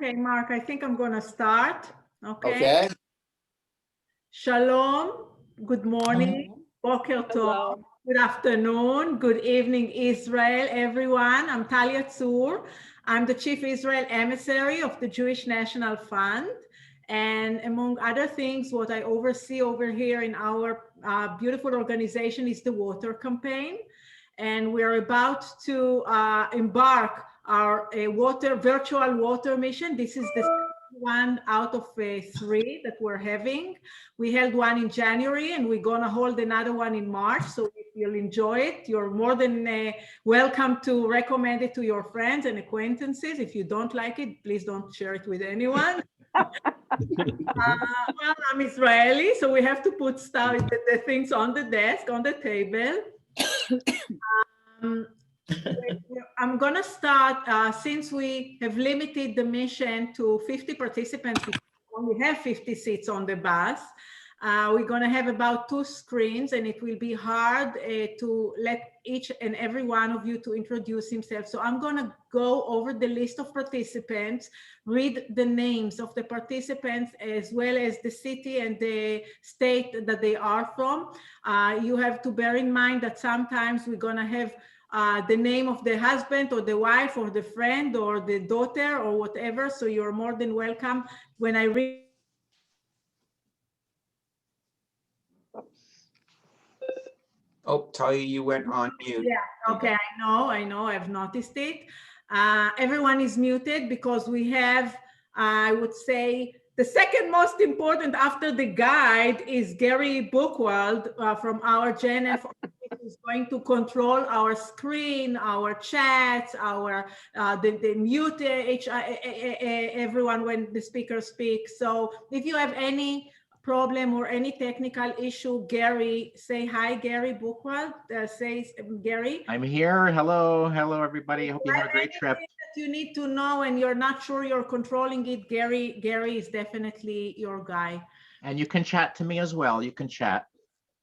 Okay, Mark, I think I'm going to start. Okay. Shalom. Good morning. Boker Tov. Good afternoon. Good evening, Israel, everyone. I'm Talia Tzur. I'm the Chief Israel Emissary of the Jewish National Fund. And among other things, what I oversee over here in our beautiful organization is the water campaign. And we're about to embark our virtual water mission. This is the one out of 3 that we're having. We held one in January and we're gonna hold another one in March. So if you'll enjoy it, you're more than welcome to recommend it to your friends and acquaintances. If you don't like it, please don't share it with anyone. Well, I'm Israeli, so we have to put the things on the desk, on the table. I'm going to start, since we have limited the mission to 50 participants, we only have 50 seats on the bus. We're going to have about 2 screens, and it will be hard to let each and every one of you to introduce himself. So I'm going to go over the list of participants, read the names of the participants, as well as the city and the state that they are from. You have to bear in mind that sometimes we're going to have the name of the husband or the wife or the friend or the daughter or whatever. So you're more than welcome. When I read. Oh, Talia, you went on mute. Yeah, okay, I know, I've noticed it. Everyone is muted because we have, I would say, the second most important after the guide is Gary Buchwald from our JNF, who's going to control our screen, our chats, our the mute everyone when the speaker speaks. So if you have any problem or any technical issue, Gary, say hi, Gary Buchwald. Say, Gary. I'm here. Hello, everybody. I hope you had a great trip. That you need to know, and you're not sure you're controlling it, Gary is definitely your guy. And you can chat to me as well. You can chat.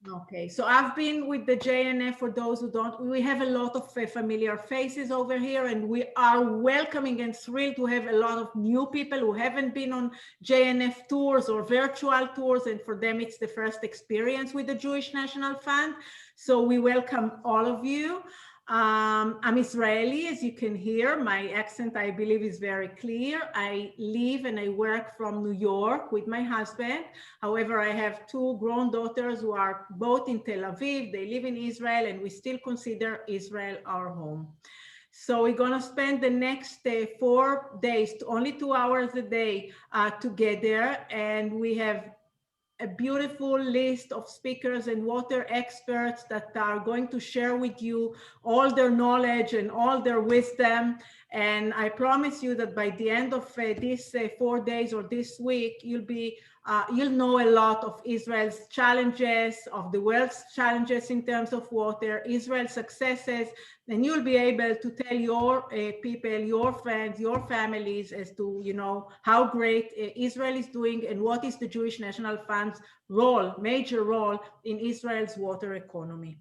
Okay, so I've been with the JNF. For those who don't, we have a lot of familiar faces over here, and we are welcoming and thrilled to have a lot of new people who haven't been on JNF tours or virtual tours, and for them it's the first experience with the Jewish National Fund. So we welcome all of you. I'm Israeli, as you can hear. My accent, I believe, is very clear. I live and I work from New York with my husband. However, I have 2 grown daughters who are both in Tel Aviv. They live in Israel, and we still consider Israel our home. So we're going to spend the next 4 days, only 2 hours a day together, and we have a beautiful list of speakers and water experts that are going to share with you all their knowledge and all their wisdom. And I promise you that by the end of these 4 days or this week, you'll know a lot of Israel's challenges, of the world's challenges in terms of water, Israel's successes, and you'll be able to tell your people, your friends, your families as to, you know, how great Israel is doing and what is the Jewish National Fund's role, major role in Israel's water economy.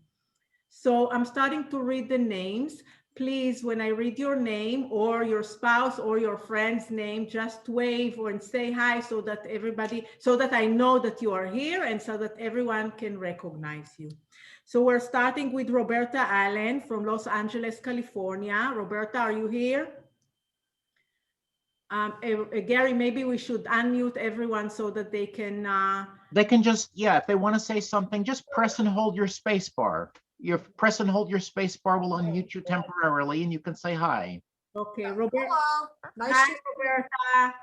So I'm starting to read the names. Please, when I read your name or your spouse or your friend's name, just wave and say hi so that I know that you are here and so that everyone can recognize you. So we're starting with Roberta Allen from Los Angeles, California. Roberta, are you here? Gary, maybe we should unmute everyone so that they can just, yeah, if they want to say something, just press and hold your space bar. You press and hold your space bar will unmute you temporarily and you can say hi. Okay, Roberta. Hello. Nice Hi, to Roberta.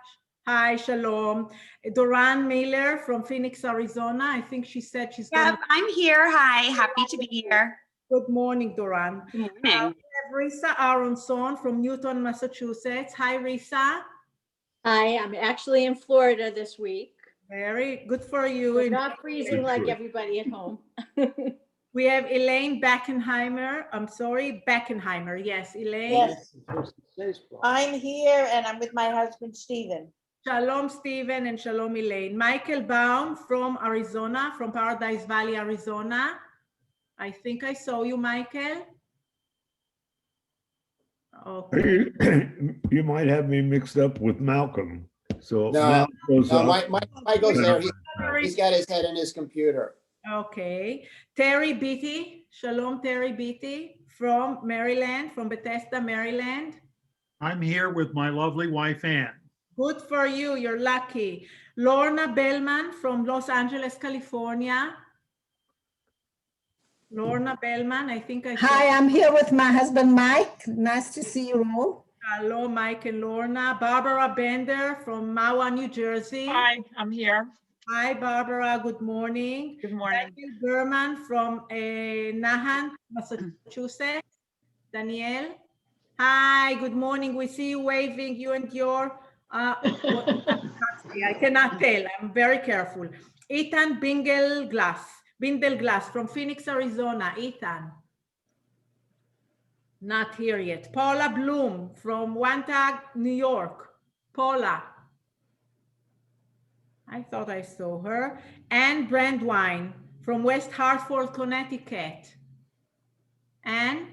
Hi, Shalom. Doran Miller from Phoenix, Arizona. I think she said she's Yep, I'm here. Hi, happy to be here. Good morning, Doran. Good morning. We have Risa Aronson from Newton, Massachusetts. Hi, Risa. Hi, I'm actually in Florida this week. Very good for you. We're not freezing like everybody at home. We have Elaine Beckenheimer. I'm sorry, Beckenheimer. Yes, Elaine. Yes. I'm here and I'm with my husband, Stephen. Shalom, Stephen, and shalom, Elaine. Michael Baum from Arizona, from Paradise Valley, Arizona. I think I saw you, Michael. Okay. You might have me mixed up with Malcolm. So No, Mal goes No, up. Michael's there. He's got his head in his computer. Okay. Terry Beatty. Shalom, Terry Beatty from Maryland, from Bethesda, Maryland. I'm here with my lovely wife, Ann. Good for you. You're lucky. Lorna Bellman from Los Angeles, California. Lorna Bellman, I think I saw. Hi, I'm here with my husband, Mike. Nice to see you all. Hello, Mike and Lorna. Barbara Bender from Mahwah, New Jersey. Hi, I'm here. Hi, Barbara. Good morning. Good morning. Daniel Berman from Nahant, Massachusetts. Danielle. Hi, good morning. We see you waving, you and your, I cannot tell. I'm very careful. Ethan Bindelglass from Phoenix, Arizona. Ethan. Not here yet. Paula Bloom from Wantagh, New York. Paula. I thought I saw her. Anne Brandwine from West Hartford, Connecticut. Anne?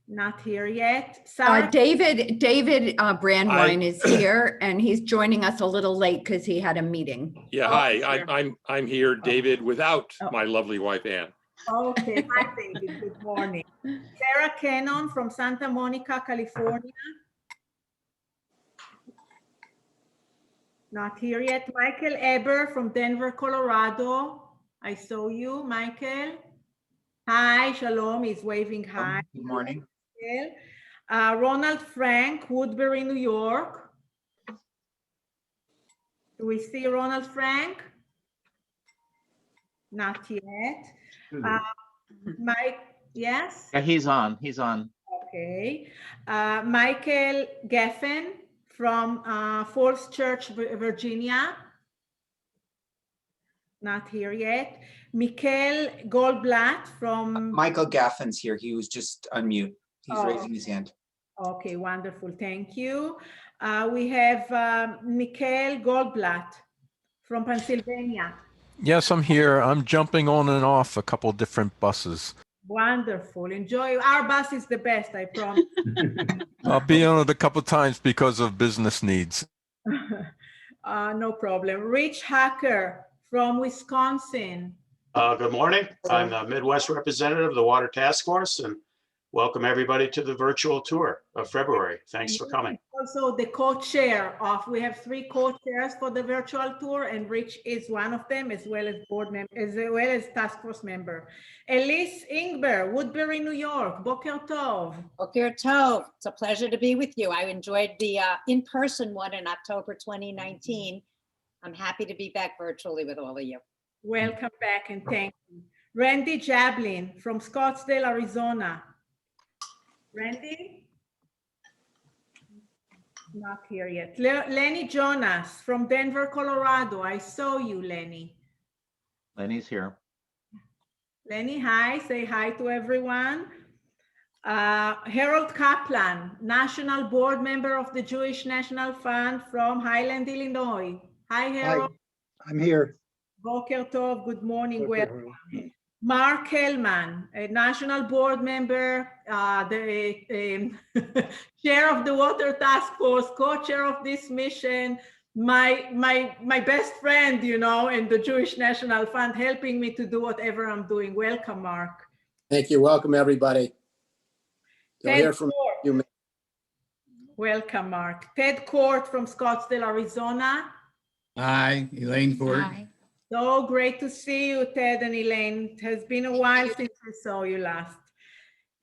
Not here yet. Sarah? David Brandwine is here, and he's joining us a little late because he had a meeting. Yeah, hi, I'm here, David, without my lovely wife, Ann. Okay, hi David, good morning. Sarah Cannon from Santa Monica, California. Not here yet. Michael Eber from Denver, Colorado. I saw you, Michael. Hi, Shalom, he's waving hi. Good morning. Ronald Frank, Woodbury, New York. Do we see Ronald Frank? Not yet. Mike, yes? Yeah, he's on. Okay. Michael Geffen from Falls Church, Virginia. Not here yet. Mikhail Goldblatt from... Michael Gaffin's here. He was just unmute. He's raising his hand. Okay, wonderful. Thank you. We have Mikhail Goldblatt from Pennsylvania. Yes, I'm here. I'm jumping on and off a couple different buses. Wonderful. Enjoy. Our bus is the best, I promise. I'll be on it a couple times because of business needs. No problem. Rich Hacker from Wisconsin. Good morning. I'm the Midwest representative of the Water Task Force, and welcome everybody to the virtual tour of February. Thanks for coming. Also the co-chair of, we have 3 co-chairs for the virtual tour, and Rich is one of them, as well as board member, as well as task force member. Elise Ingber, Woodbury, New York. Boker Tov. Boker Tov. It's a pleasure to be with you. I enjoyed the in-person one in October 2019. I'm happy to be back virtually with all of you. Welcome back and thank you. Randy Jablin from Scottsdale, Arizona. Randy? Not here yet. Lenny Jonas from Denver, Colorado. I saw you, Lenny. Lenny's here. Lenny, hi. Say hi to everyone. Harold Kaplan, National Board Member of the Jewish National Fund from Highland, Illinois. Hi, Harold. Hi, I'm here. Boker Tov, good morning. Welcome. Mark Hellman, a National Board Member, the Chair of the Water Task Force, co-chair of this mission, my best friend, you know, in the Jewish National Fund, helping me to do whatever I'm doing. Welcome, Mark. Thank you. Welcome, everybody. You'll Ted hear from you. Welcome, Mark. Ted Court from Scottsdale, Arizona. Hi, Elaine Ford. Hi. So great to see you, Ted and Elaine. It has been a while since I saw you last.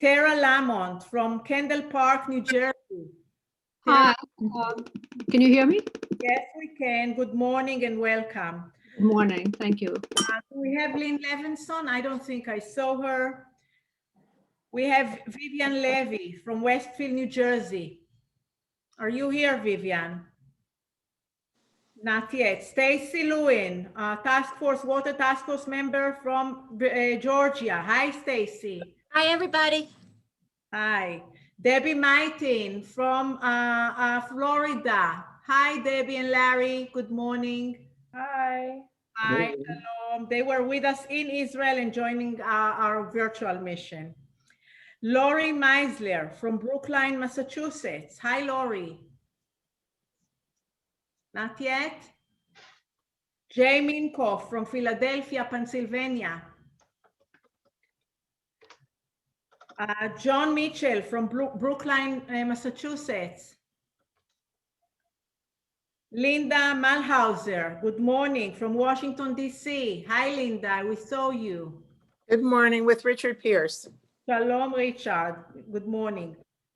Tara Lamont from Kendall Park, New Jersey. Hi, can you hear me? Yes, we can. Good morning and welcome. Good morning, thank you. We have Lynn Levinson. I don't think I saw her. We have Vivian Levy from Westfield, New Jersey. Are you here, Vivian? Not yet. Stacy Lewin, Water Task Force member from Georgia. Hi, Stacy. Hi, everybody. Hi. Debbie Maitin from Florida. Hi, Debbie and Larry. Good morning. Hi. Hi, shalom. They were with us in Israel and joining our virtual mission. Lori Meisler from Brookline, Massachusetts. Hi, Lori. Not yet. Jay Minkoff from Philadelphia, Pennsylvania. John Mitchell from Brookline, Massachusetts. Linda Malhauser, good morning, from Washington, D.C. Hi, Linda, we saw you. Good morning with Richard Pierce. Shalom, Richard. Good morning.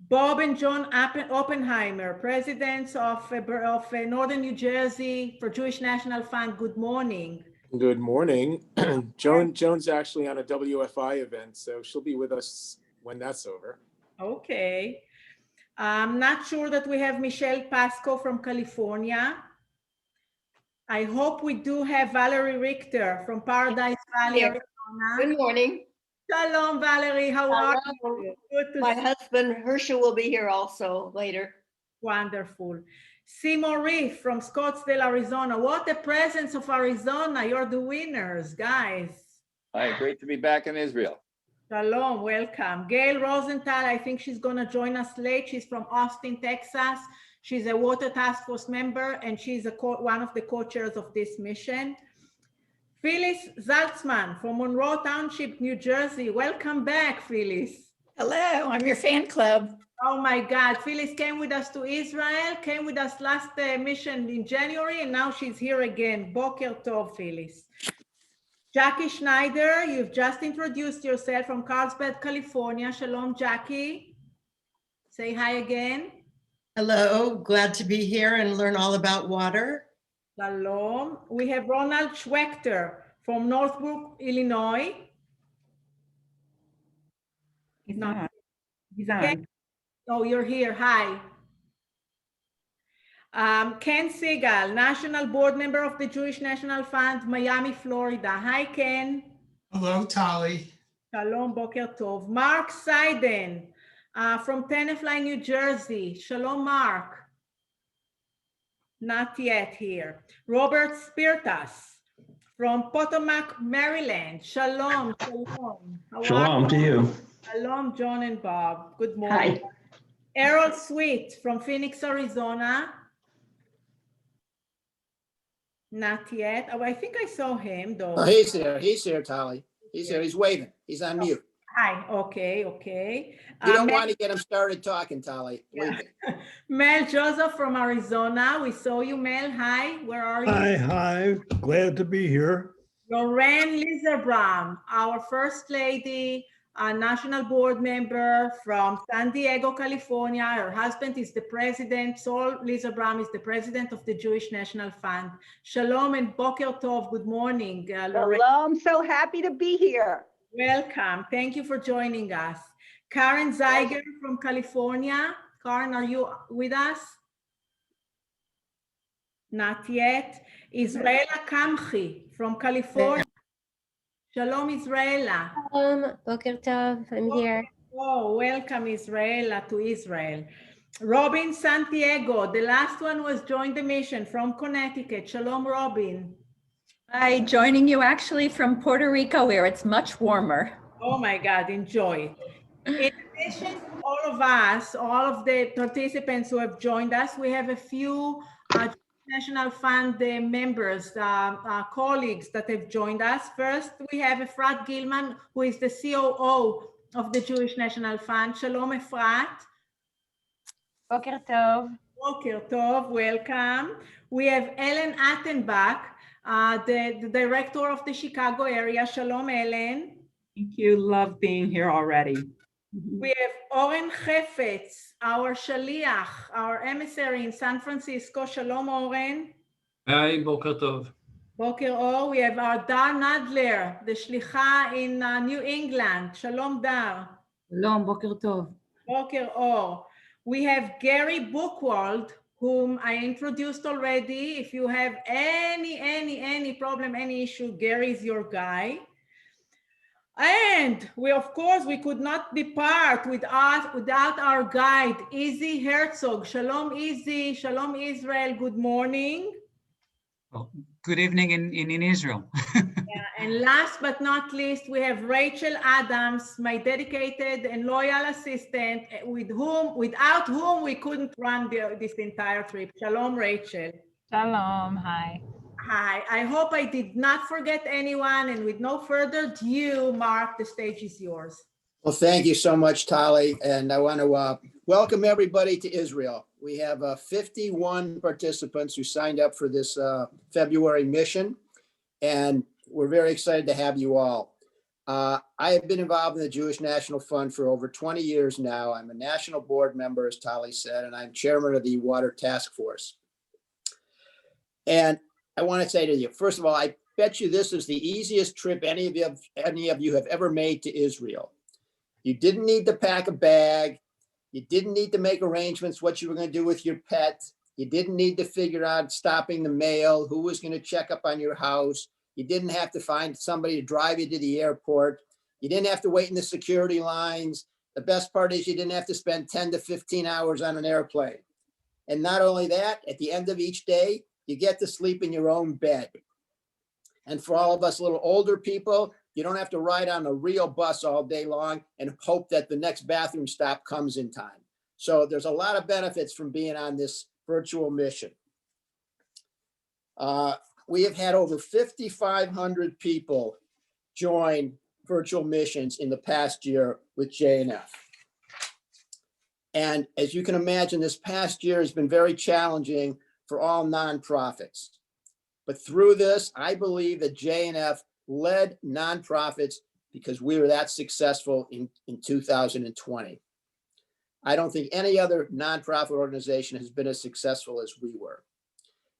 Bob and John Oppenheimer, presidents of Northern New Jersey for Jewish National Fund. Good morning. Good morning. Joan's actually on a WFI event, so she'll be with us when that's over. Okay. I'm not sure that we have Michelle Pasco from California. I hope we do have Valerie Richter from Paradise Valley, Here. Arizona. Good morning. Shalom, Valerie. How are you? Good to My see husband Herschel will be here also later. Wonderful. Seymour Reef from Scottsdale, Arizona. What a presence of Arizona. You're the winners, guys. Hi, great to be back in Israel. Shalom, welcome. Gail Rosenthal, I think she's going to join us late. She's from Austin, Texas. She's a water task force member, and she's one of the co-chairs of this mission. Phyllis Zaltzman from Monroe Township, New Jersey. Welcome back, Phyllis. Hello, I'm your fan club. Oh my God, Phyllis came with us to Israel, came with us last mission in January, and now she's here again. Boker Tov, Phyllis. Jackie Schneider, you've just introduced yourself from Carlsbad, California. Shalom, Jackie. Say hi again. Hello, glad to be here and learn all about water. Shalom. We have Ronald Schwechter from Northbrook, Illinois. He's on. He's on. Oh, you're here. Hi. Ken Siegel, National Board Member of the Jewish National Fund, Miami, Florida. Hi, Ken. Hello, Tali. Shalom, Boker Tov. Mark Seiden from Tenafly, New Jersey. Shalom, Mark. Not yet here. Robert Spirtas from Potomac, Maryland. Shalom, shalom. Shalom to you. Shalom, John and Bob. Good morning. Hi. Errol Sweet from Phoenix, Arizona. Not yet. Oh, I think I saw him though. Oh, he's here. He's here, Tali. He's here. He's waving. He's on mute. Hi. Okay. Okay. You don't want to get him started talking, Tali. Yeah. Mel Joseph from Arizona. We saw you, Mel. Hi. Where are you? Hi. Glad to be here. Lorraine Lizerbaum, our First Lady, a National Board Member from San Diego, California. Her husband is the president. Saul Lizerbaum is the president of the Jewish National Fund. Shalom and Boker Tov. Good morning, Lorraine. Shalom. So happy to be here. Welcome. Thank you for joining us. Karen Zeiger from California. Karen, are you with us? Not yet. Israela Kamchi from California. Shalom, Israela. Boker Tov, I'm here. Oh, welcome, Israela, to Israel. Robin Santiago, the last one was joined the mission from Connecticut. Shalom, Robin. Hi, joining you actually from Puerto Rico, where it's much warmer. Oh my God, enjoy. In addition to all of us, all of the participants who have joined us, we have a few National Fund members, colleagues that have joined us. First, we have Efrat Gilman, who is the COO of the Jewish National Fund. Shalom, Efrat. Boker Tov. Boker Tov, welcome. We have Ellen Attenbach, the director of the Chicago area. Shalom, Ellen. Thank you. Love being here already. We have Oren Chefetz, our Shaliach, our emissary in San Francisco. Shalom, Oren. Hi, Boker Tov. Boker Or. We have our Dar Nadler, the Shlicha in New England. Shalom, Dar. Shalom, Boker Tov. Boker Or. We have Gary Buchwald, whom I introduced already. If you have any problem, any issue, Gary is your guy. And we, of course, we could not be part without our guide, Izzy Herzog. Shalom, Izzy. Shalom, Israel. Good morning. Good evening in Israel. Yeah, and last but not least, we have Rachel Adams, my dedicated and loyal assistant, without whom we couldn't run this entire trip. Shalom, Rachel. Shalom, hi. Hi, I hope I did not forget anyone, and with no further ado, Mark, the stage is yours. Well, thank you so much, Tali. And I want to welcome everybody to Israel. We have 51 participants who signed up for this February mission, and we're very excited to have you all. I have been involved in the Jewish National Fund for over 20 years now. I'm a national board member, as Tali said, and I'm chairman of the Water Task Force. And I want to say to you, first of all, I bet you this is the easiest trip any of you have ever made to Israel. You didn't need to pack a bag. You didn't need to make arrangements what you were going to do with your pet. You didn't need to figure out stopping the mail, who was going to check up on your house. You didn't have to find somebody to drive you to the airport. You didn't have to wait in the security lines. The best part is you didn't have to spend 10 to 15 hours on an airplane. And not only that, at the end of each day, you get to sleep in your own bed. And for all of us little older people, you don't have to ride on a real bus all day long and hope that the next bathroom stop comes in time. So there's a lot of benefits from being on this virtual mission. We have had over 5,500 people join virtual missions in the past year with JNF. And as you can imagine, this past year has been very challenging for all nonprofits. But through this, I believe that JNF led nonprofits because we were that successful in 2020. I don't think any other nonprofit organization has been as successful as we were.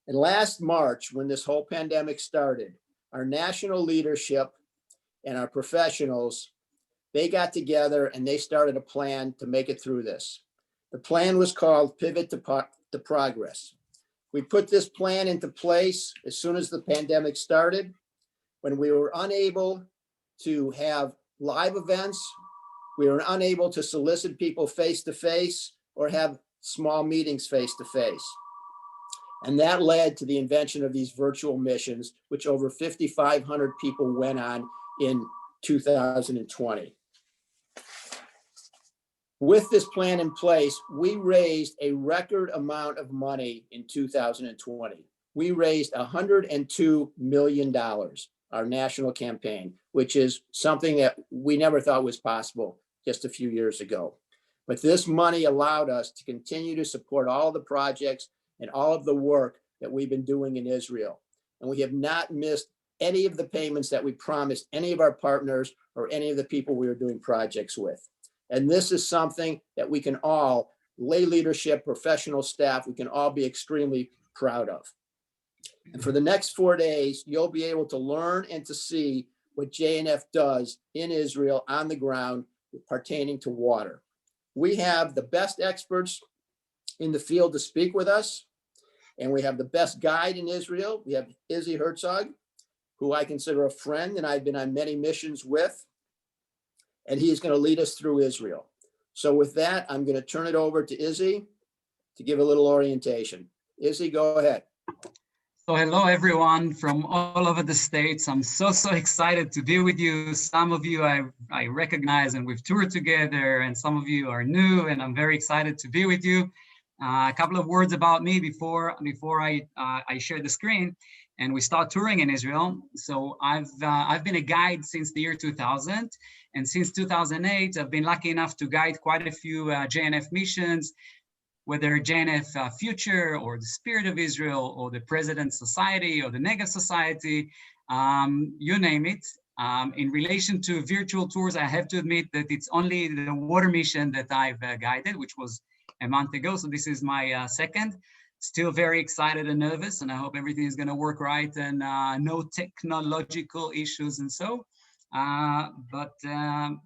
And last March, when this whole pandemic started, our national leadership and our professionals, they got together and they started a plan to make it through this. The plan was called Pivot to Progress. We put this plan into place as soon as the pandemic started, when we were unable to have live events, we were unable to solicit people face-to-face or have small meetings face-to-face. And that led to the invention of these virtual missions, which over 5,500 people went on in 2020. With this plan in place, we raised a record amount of money in 2020. We raised $102 million, our national campaign, which is something that we never thought was possible just a few years ago. But this money allowed us to continue to support all the projects and all of the work that we've been doing in Israel. And we have not missed any of the payments that we promised any of our partners or any of the people we were doing projects with. And this is something that we can all, lay leadership, professional staff, we can all be extremely proud of. And for the next 4 days, you'll be able to learn and to see what JNF does in Israel on the ground pertaining to water. We have the best experts in the field to speak with us. And we have the best guide in Israel. We have Izzy Herzog, who I consider a friend and I've been on many missions with. And he is going to lead us through Israel. So with that, I'm going to turn it over to Izzy to give a little orientation. Izzy, go ahead. So hello, everyone from all over the States. I'm so excited to be with you. Some of you I recognize and we've toured together, and some of you are new, and I'm very excited to be with you. A couple of words about me before I share the screen and we start touring in Israel. So I've been a guide since the year 2000, and since 2008, I've been lucky enough to guide quite a few JNF missions, whether JNF Future or the Spirit of Israel or the President's Society or the Negev Society, you name it. In relation to virtual tours, I have to admit that it's only the water mission that I've guided, which was a month ago. So this is my second. Still very excited and nervous, and I hope everything is going to work right and no technological issues and so.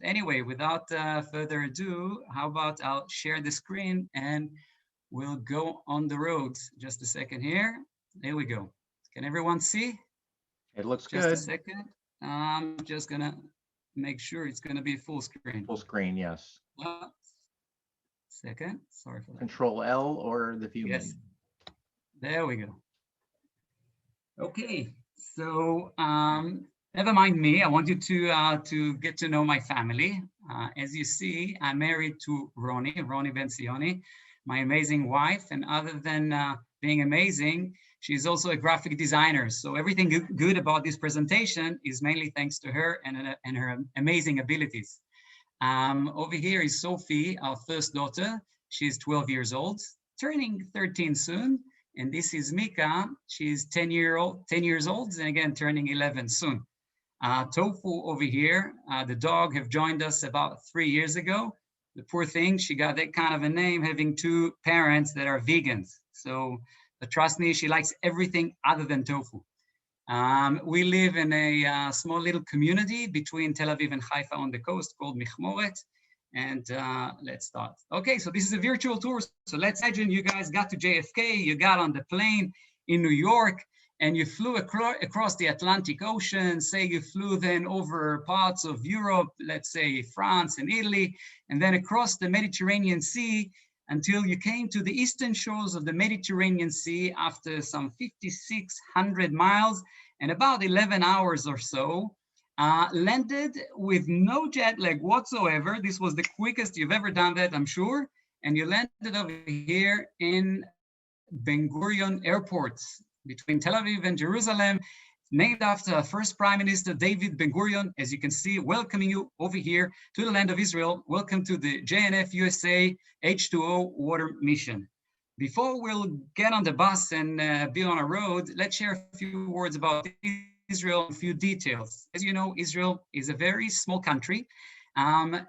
Anyway, without further ado, how about I'll share the screen and we'll go on the road. Just a second here. There we go. Can everyone see? It looks just good. Just a second. I'm just going to make sure it's going to be full screen. Full screen, yes. Second. Sorry for that. Control L or the view Yes. menu. There we go. Okay, so never mind me. I want you to get to know my family. As you see, I'm married to Ronnie Ben-Zioni, my amazing wife. And other than being amazing, she's also a graphic designer. So everything good about this presentation is mainly thanks to her and her amazing abilities. Over here is Sophie, our first daughter. She's 12 years old, turning 13 soon. And this is Mika. She's 10 years old, and again, turning 11 soon. Tofu over here, the dog, have joined us about 3 years ago. The poor thing, she got that kind of a name having two parents that are vegans. So, but trust me, she likes everything other than tofu. We live in a small little community between Tel Aviv and Haifa on the coast called Michmoret. And let's start. Okay, so this is a virtual tour. So let's imagine you guys got to JFK, you got on the plane in New York, and you flew across the Atlantic Ocean. Say you flew then over parts of Europe, let's say France and Italy, and then across the Mediterranean Sea until you came to the eastern shores of the Mediterranean Sea after some 5,600 miles and about 11 hours or so. Landed with no jet lag whatsoever. This was the quickest you've ever done that, I'm sure. And you landed over here in Ben Gurion Airport between Tel Aviv and Jerusalem, named after first Prime Minister David Ben Gurion. As you can see, welcoming you over here to the land of Israel. Welcome to the JNF USA H2O water mission. Before we'll get on the bus and be on a road, let's share a few words about Israel, a few details. As you know, Israel is a very small country, and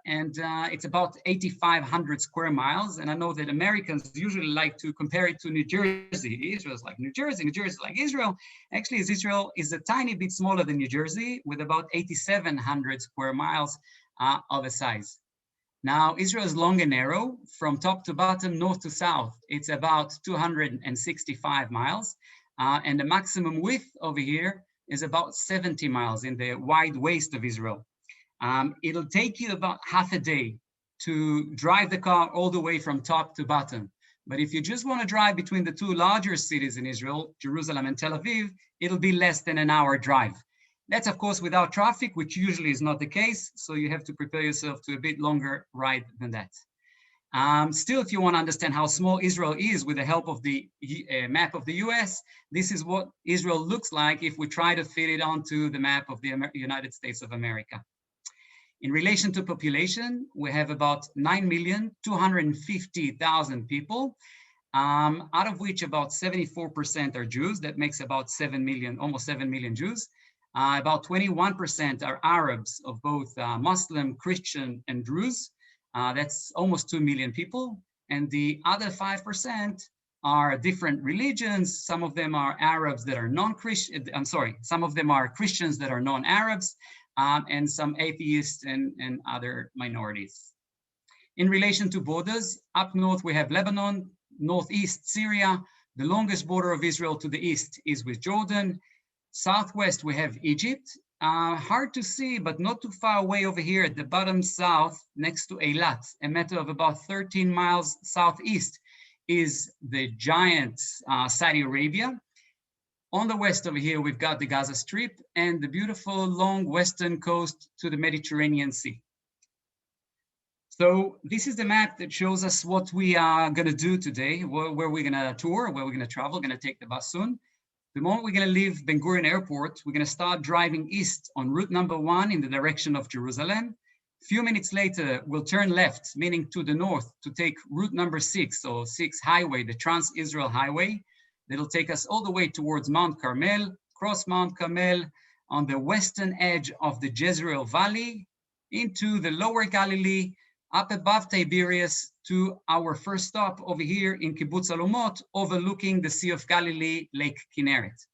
it's about 8,500 square miles. And I know that Americans usually like to compare it to New Jersey. Israel's like New Jersey, New Jersey like Israel. Actually, Israel is a tiny bit smaller than New Jersey with about 8,700 square miles of a size. Now, Israel is long and narrow from top to bottom, north to south. It's about 265 miles, and the maximum width over here is about 70 miles in the wide waste of Israel. It'll take you about half a day to drive the car all the way from top to bottom. But if you just want to drive between the two larger cities in Israel, Jerusalem and Tel Aviv, it'll be less than an hour drive. That's of course without traffic, which usually is not the case. So you have to prepare yourself to a bit longer ride than that. Still, if you want to understand how small Israel is with the help of the map of the US, this is what Israel looks like if we try to fit it onto the map of the United States of America. In relation to population, we have about 9,250,000 people, out of which about 74% are Jews. That makes about 7 million, almost 7 million Jews. About 21% are Arabs of both Muslim, Christian, and Druze. That's almost 2 million people. And the other 5% are different religions. Some of them are Arabs that are non-Christian. I'm sorry, some of them are Christians that are non-Arabs, and some atheists and other minorities. In relation to borders, up north we have Lebanon, northeast Syria. The longest border of Israel to the east is with Jordan. Southwest we have Egypt. Hard to see, but not too far away over here at the bottom south, next to Eilat, a matter of about 13 miles southeast, is the giant Saudi Arabia. On the west over here, we've got the Gaza Strip and the beautiful long western coast to the Mediterranean Sea. So this is the map that shows us what we are going to do today, where we're going to tour, where we're going to travel, going to take the bus soon. The moment we're going to leave Ben Gurion Airport, we're going to start driving east on route number 1 in the direction of Jerusalem. A few minutes later, we'll turn left, meaning to the north, to take route number 6, or 6 highway, the Trans-Israel Highway. That'll take us all the way towards Mount Carmel, cross Mount Carmel on the western edge of the Jezreel Valley, into the lower Galilee, up above Tiberias to our first stop over here in Kibbutz Alumot, overlooking the Sea of Galilee, Lake Kineret.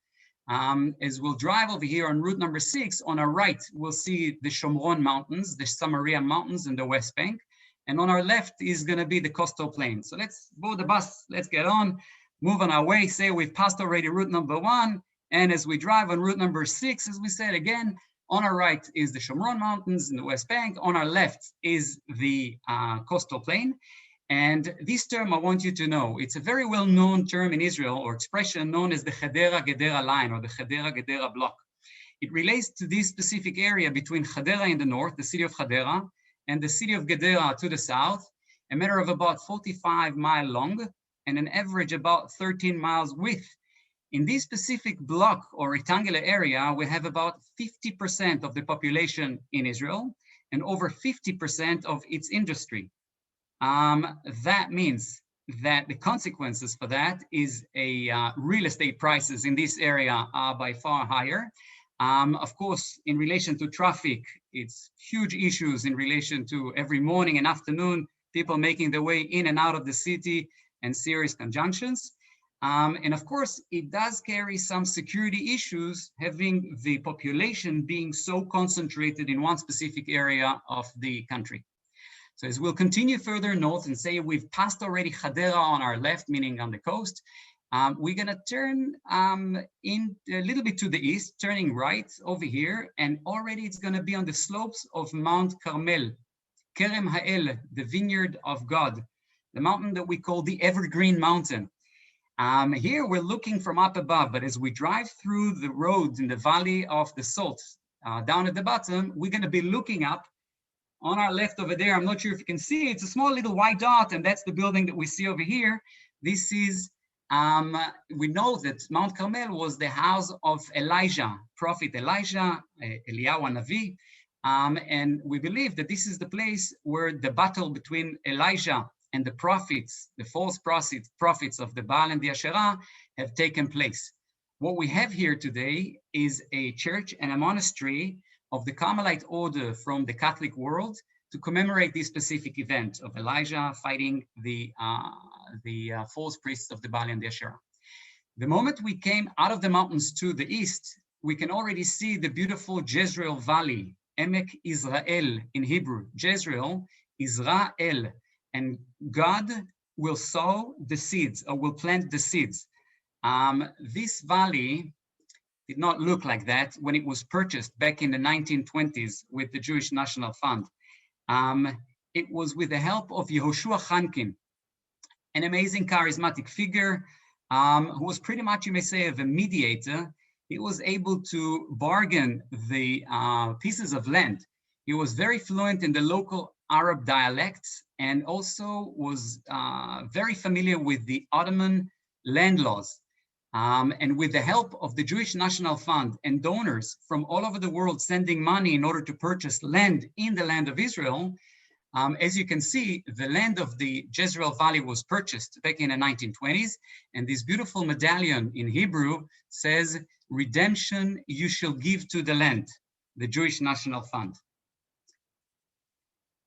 As we'll drive over here on route number 6, on our right, we'll see the Shomron Mountains, the Samaria Mountains in the West Bank. And on our left is gonna be the coastal plain. So let's board the bus, let's get on, move on our way. Say we've passed already route number 1. And as we drive on route number 6, as we said again, on our right is the Shomron Mountains in the West Bank. On our left is the coastal plain. And this term, I want you to know, it's a very well-known term in Israel, or expression known as the Gedera line, or the Gedera block. It relates to this specific area between Hedera in the north, the city of Hedera, and the city of Gedera to the south, a matter of about 45-mile long, and an average about 13 miles width. In this specific block or rectangular area, we have about 50% of the population in Israel and over 50% of its industry. That means that the consequences for that is real estate prices in this area are by far higher. Of course, in relation to traffic, it's huge issues in relation to every morning and afternoon, people making their way in and out of the city and serious conjunctions. And of course, it does carry some security issues, having the population being so concentrated in one specific area of the country. So as we'll continue further north and say we've passed already Hedera on our left, meaning on the coast, we're gonna turn in a little bit to the east, turning right over here, and already it's gonna be on the slopes of Mount Carmel, Kerem Ha'el, the vineyard of God, the mountain that we call the Evergreen Mountain. Here we're looking from up above, but as we drive through the roads in the Valley of the Salt, down at the bottom, we're gonna be looking up. On our left over there, I'm not sure if you can see, it's a small little white dot, and that's the building that we see over here. This is, we know that Mount Carmel was the house of Elijah, prophet Elijah, Eliyahu Hanavi, and we believe that this is the place where the battle between Elijah and the prophets, the false prophets of the Baal and the Asherah have taken place. What we have here today is a church and a monastery of the Carmelite order from the Catholic world to commemorate this specific event of Elijah fighting the false priests of the Baal and the Asherah. The moment we came out of the mountains to the east, we can already see the beautiful Jezreel Valley, Emek Israel in Hebrew, Jezreel, Israel, and God will sow the seeds or will plant the seeds. This valley did not look like that when it was purchased back in the 1920s with the Jewish National Fund. It was with the help of Yehoshua Hankin, an amazing charismatic figure who was pretty much, you may say, of a mediator. He was able to bargain the pieces of land. He was very fluent in the local Arab dialects and also was very familiar with the Ottoman land laws. And with the help of the Jewish National Fund and donors from all over the world sending money in order to purchase land in the land of Israel, as you can see, the land of the Jezreel Valley was purchased back in the 1920s, and this beautiful medallion in Hebrew says, "Redemption you shall give to the land," the Jewish National Fund.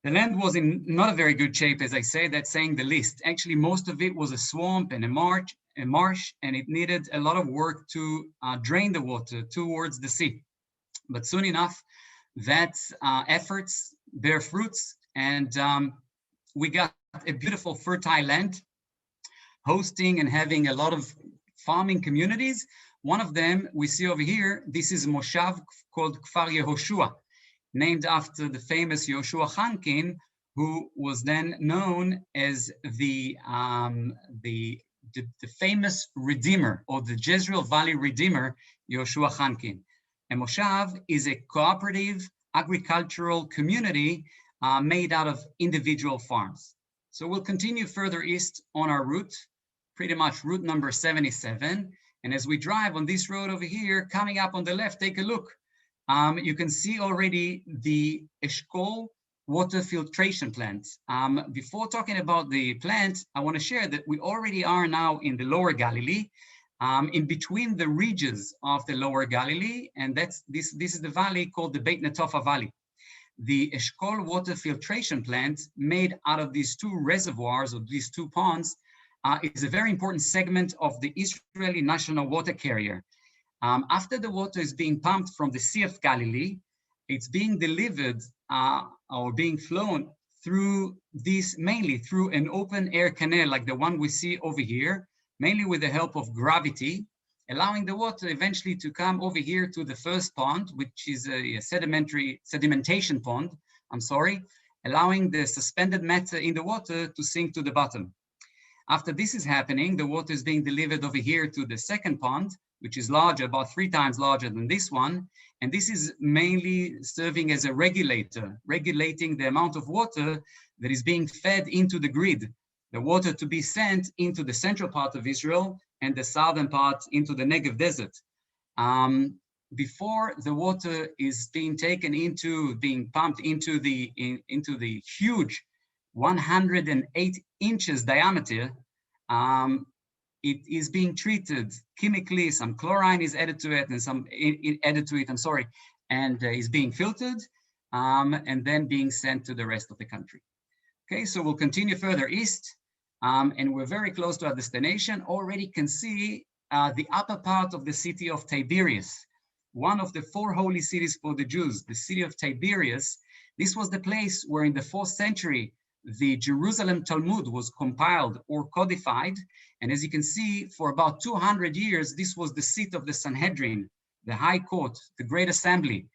The land was in not a very good shape, as I say, that's saying the least. Actually, most of it was a swamp and a marsh, and it needed a lot of work to drain the water towards the sea. But soon enough, that efforts bear fruits, and we got a beautiful fertile land, hosting and having a lot of farming communities. One of them we see over here, this is a moshav called Kfar Yehoshua, named after the famous Yehoshua Hankin, who was then known as the famous Redeemer, or the Jezreel Valley Redeemer, Yehoshua Hankin. A moshav is a cooperative agricultural community made out of individual farms. So we'll continue further east on our route, pretty much route number 77. And as we drive on this road over here, coming up on the left, take a look. You can see already the Eshkol water filtration plant. Before talking about the plant, I want to share that we already are now in the lower Galilee, in between the ridges of the lower Galilee, and this is the valley called the Beit Netofa Valley. The Eshkol water filtration plant, made out of these two reservoirs or these two ponds, is a very important segment of the Israeli national water carrier. After the water is being pumped from the Sea of Galilee, it's being delivered or being flown through this, mainly through an open air canal like the one we see over here, mainly with the help of gravity, allowing the water eventually to come over here to the first pond, which is a sedimentation pond, allowing the suspended matter in the water to sink to the bottom. After this is happening, the water is being delivered over here to the second pond, which is larger, about 3 times larger than this one. And this is mainly serving as a regulator, regulating the amount of water that is being fed into the grid, the water to be sent into the central part of Israel and the southern part into the Negev desert. Before the water is being taken into, being pumped into the huge 108 inches diameter, it is being treated chemically. Some chlorine is added to it, and and is being filtered, and then being sent to the rest of the country. Okay, so we'll continue further east, and we're very close to our destination. Already can see the upper part of the city of Tiberias, one of the 4 holy cities for the Jews, the city of Tiberias. This was the place where in the 4th century, the Jerusalem Talmud was compiled or codified. And as you can see, for about 200 years, this was the seat of the Sanhedrin, the High Court, the Great Assembly,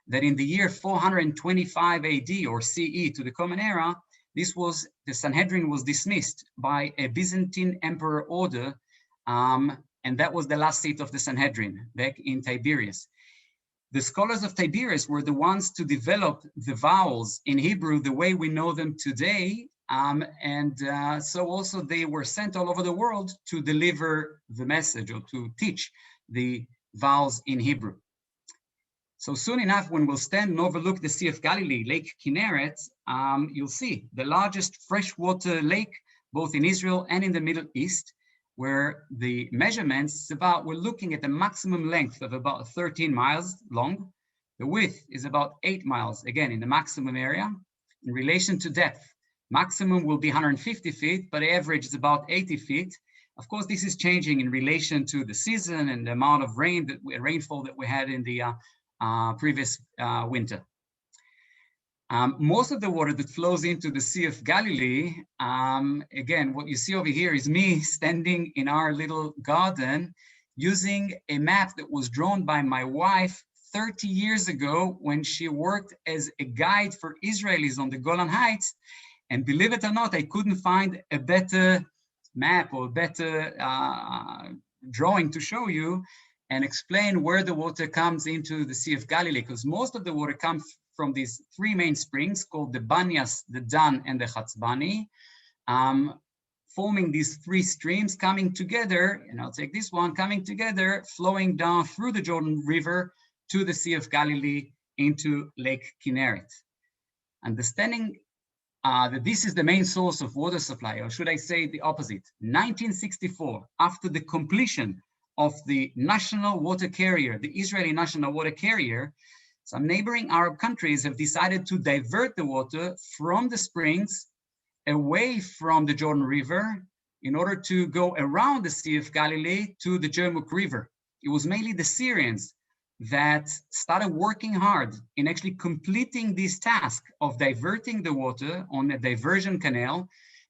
that in the year 425 AD or CE to the Common Era, the Sanhedrin was dismissed by a Byzantine emperor order, and that was the last seat of the Sanhedrin back in Tiberias. The scholars of Tiberias were the ones to develop the vowels in Hebrew the way we know them today. So also they were sent all over the world to deliver the message or to teach the vowels in Hebrew. So soon enough, when we'll stand and overlook the Sea of Galilee, Lake Kineret, you'll see the largest freshwater lake, both in Israel and in the Middle East, where the measurements we're looking at a maximum length of about 13 miles long. The width is about 8 miles, again, in the maximum area. In relation to depth, maximum will be 150 feet, but average is about 80 feet. Of course, this is changing in relation to the season and the amount of rainfall that we had in the previous winter. Most of the water that flows into the Sea of Galilee, again, what you see over here is me standing in our little garden using a map that was drawn by my wife 30 years ago when she worked as a guide for Israelis on the Golan Heights. And believe it or not, I couldn't find a better map or a better drawing to show you and explain where the water comes into the Sea of Galilee, because most of the water comes from these 3 main springs called the Banyas, the Dan, and the Chatzbani, forming these 3 streams coming together, and I'll take this one, coming together, flowing down through the Jordan River to the Sea of Galilee into Lake Kineret. Understanding that this is the main source of water supply, or should I say the opposite, 1964, after the completion of the national water carrier, the Israeli national water carrier, some neighboring Arab countries have decided to divert the water from the springs away from the Jordan River in order to go around the Sea of Galilee to the Jarmuk River. It was mainly the Syrians that started working hard in actually completing this task of diverting the water on the diversion canal.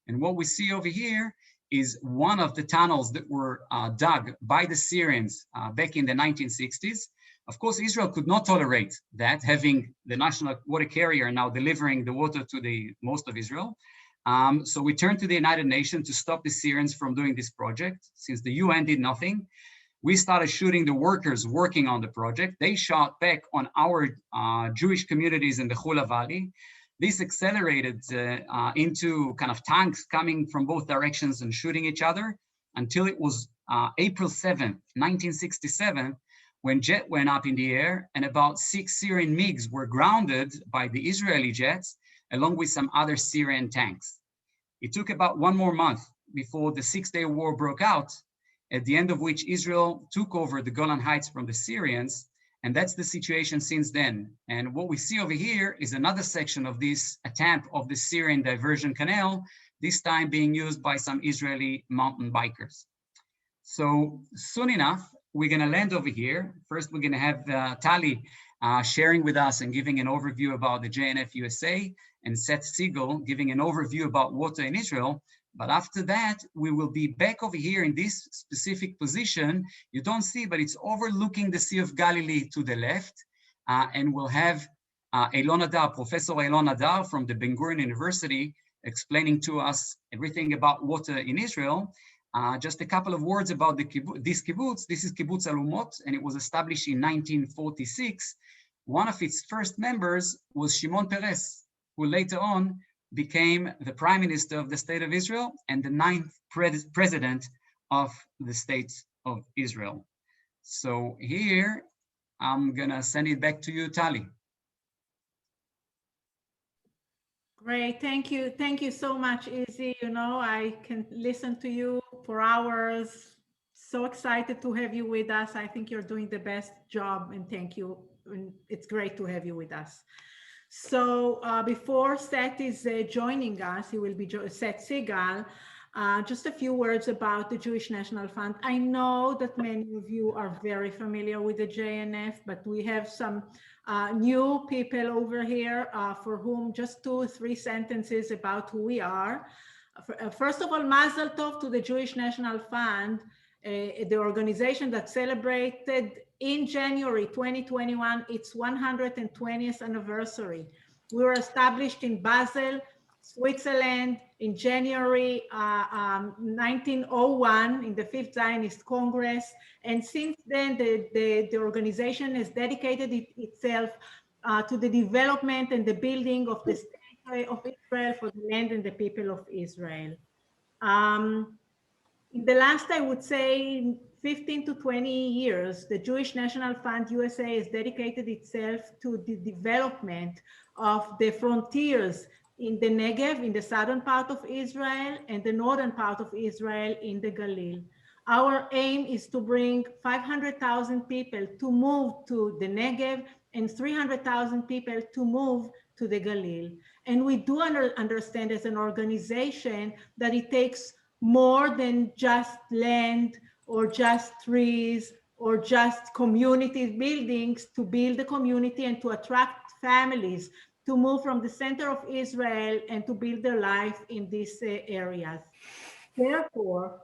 And what we see over here is one of the tunnels that were dug by the Syrians back in the 1960s. Of course, Israel could not tolerate that, having the national water carrier now delivering the water to most of Israel. So we turned to the United Nations to stop the Syrians from doing this project. Since the UN did nothing, we started shooting the workers working on the project. They shot back on our Jewish communities in the Hula Valley. This accelerated into kind of tanks coming from both directions and shooting each other until it was April 7th, 1967, when jet went up in the air and about 6 Syrian MiGs were grounded by the Israeli jets, along with some other Syrian tanks. It took about 1 more month before the 6-day war broke out, at the end of which Israel took over the Golan Heights from the Syrians, and that's the situation since then. And what we see over here is another section of this attempt of the Syrian diversion canal, this time being used by some Israeli mountain bikers. So soon enough, we're gonna land over here. First, we're gonna have Tali sharing with us and giving an overview about the JNF USA, and Seth Siegel giving an overview about water in Israel. But after that, we will be back over here in this specific position. You don't see, but it's overlooking the Sea of Galilee to the left. And we'll have Professor Eilon Hadar from the Ben Gurion University, explaining to us everything about water in Israel. Just a couple of words about this kibbutz. This is Kibbutz Alumot, and it was established in 1946. One of its first members was Shimon Peres, who later on became the Prime Minister of the State of Israel and the 9th President of the State of Israel. So here, I'm gonna send it back to you, Tali. Great, thank you. Thank you so much, Izzy. You know, I can listen to you for hours. So excited to have you with us. I think you're doing the best job, and thank you. And it's great to have you with us. So before Seth is joining us, he will be Seth Siegel. Just a few words about the Jewish National Fund. I know that many of you are very familiar with the JNF, but we have some new people over here for whom just 2 or 3 sentences about who we are. First of all, Mazel Tov to the Jewish National Fund, the organization that celebrated in January 2021 its 120th anniversary. We were established in Basel, Switzerland in January 1901 in the 5th Zionist Congress. And since then, the organization has dedicated itself to the development and the building of the state of Israel for the land and the people of Israel. In the last, I would say, 15 to 20 years, the Jewish National Fund USA has dedicated itself to the development of the frontiers in the Negev, in the southern part of Israel, and the northern part of Israel in the Galilee. Our aim is to bring 500,000 people to move to the Negev and 300,000 people to move to the Galilee. And we do understand as an organization that it takes more than just land or just trees or just community buildings to build a community and to attract families to move from the center of Israel and to build their life in these areas. Therefore,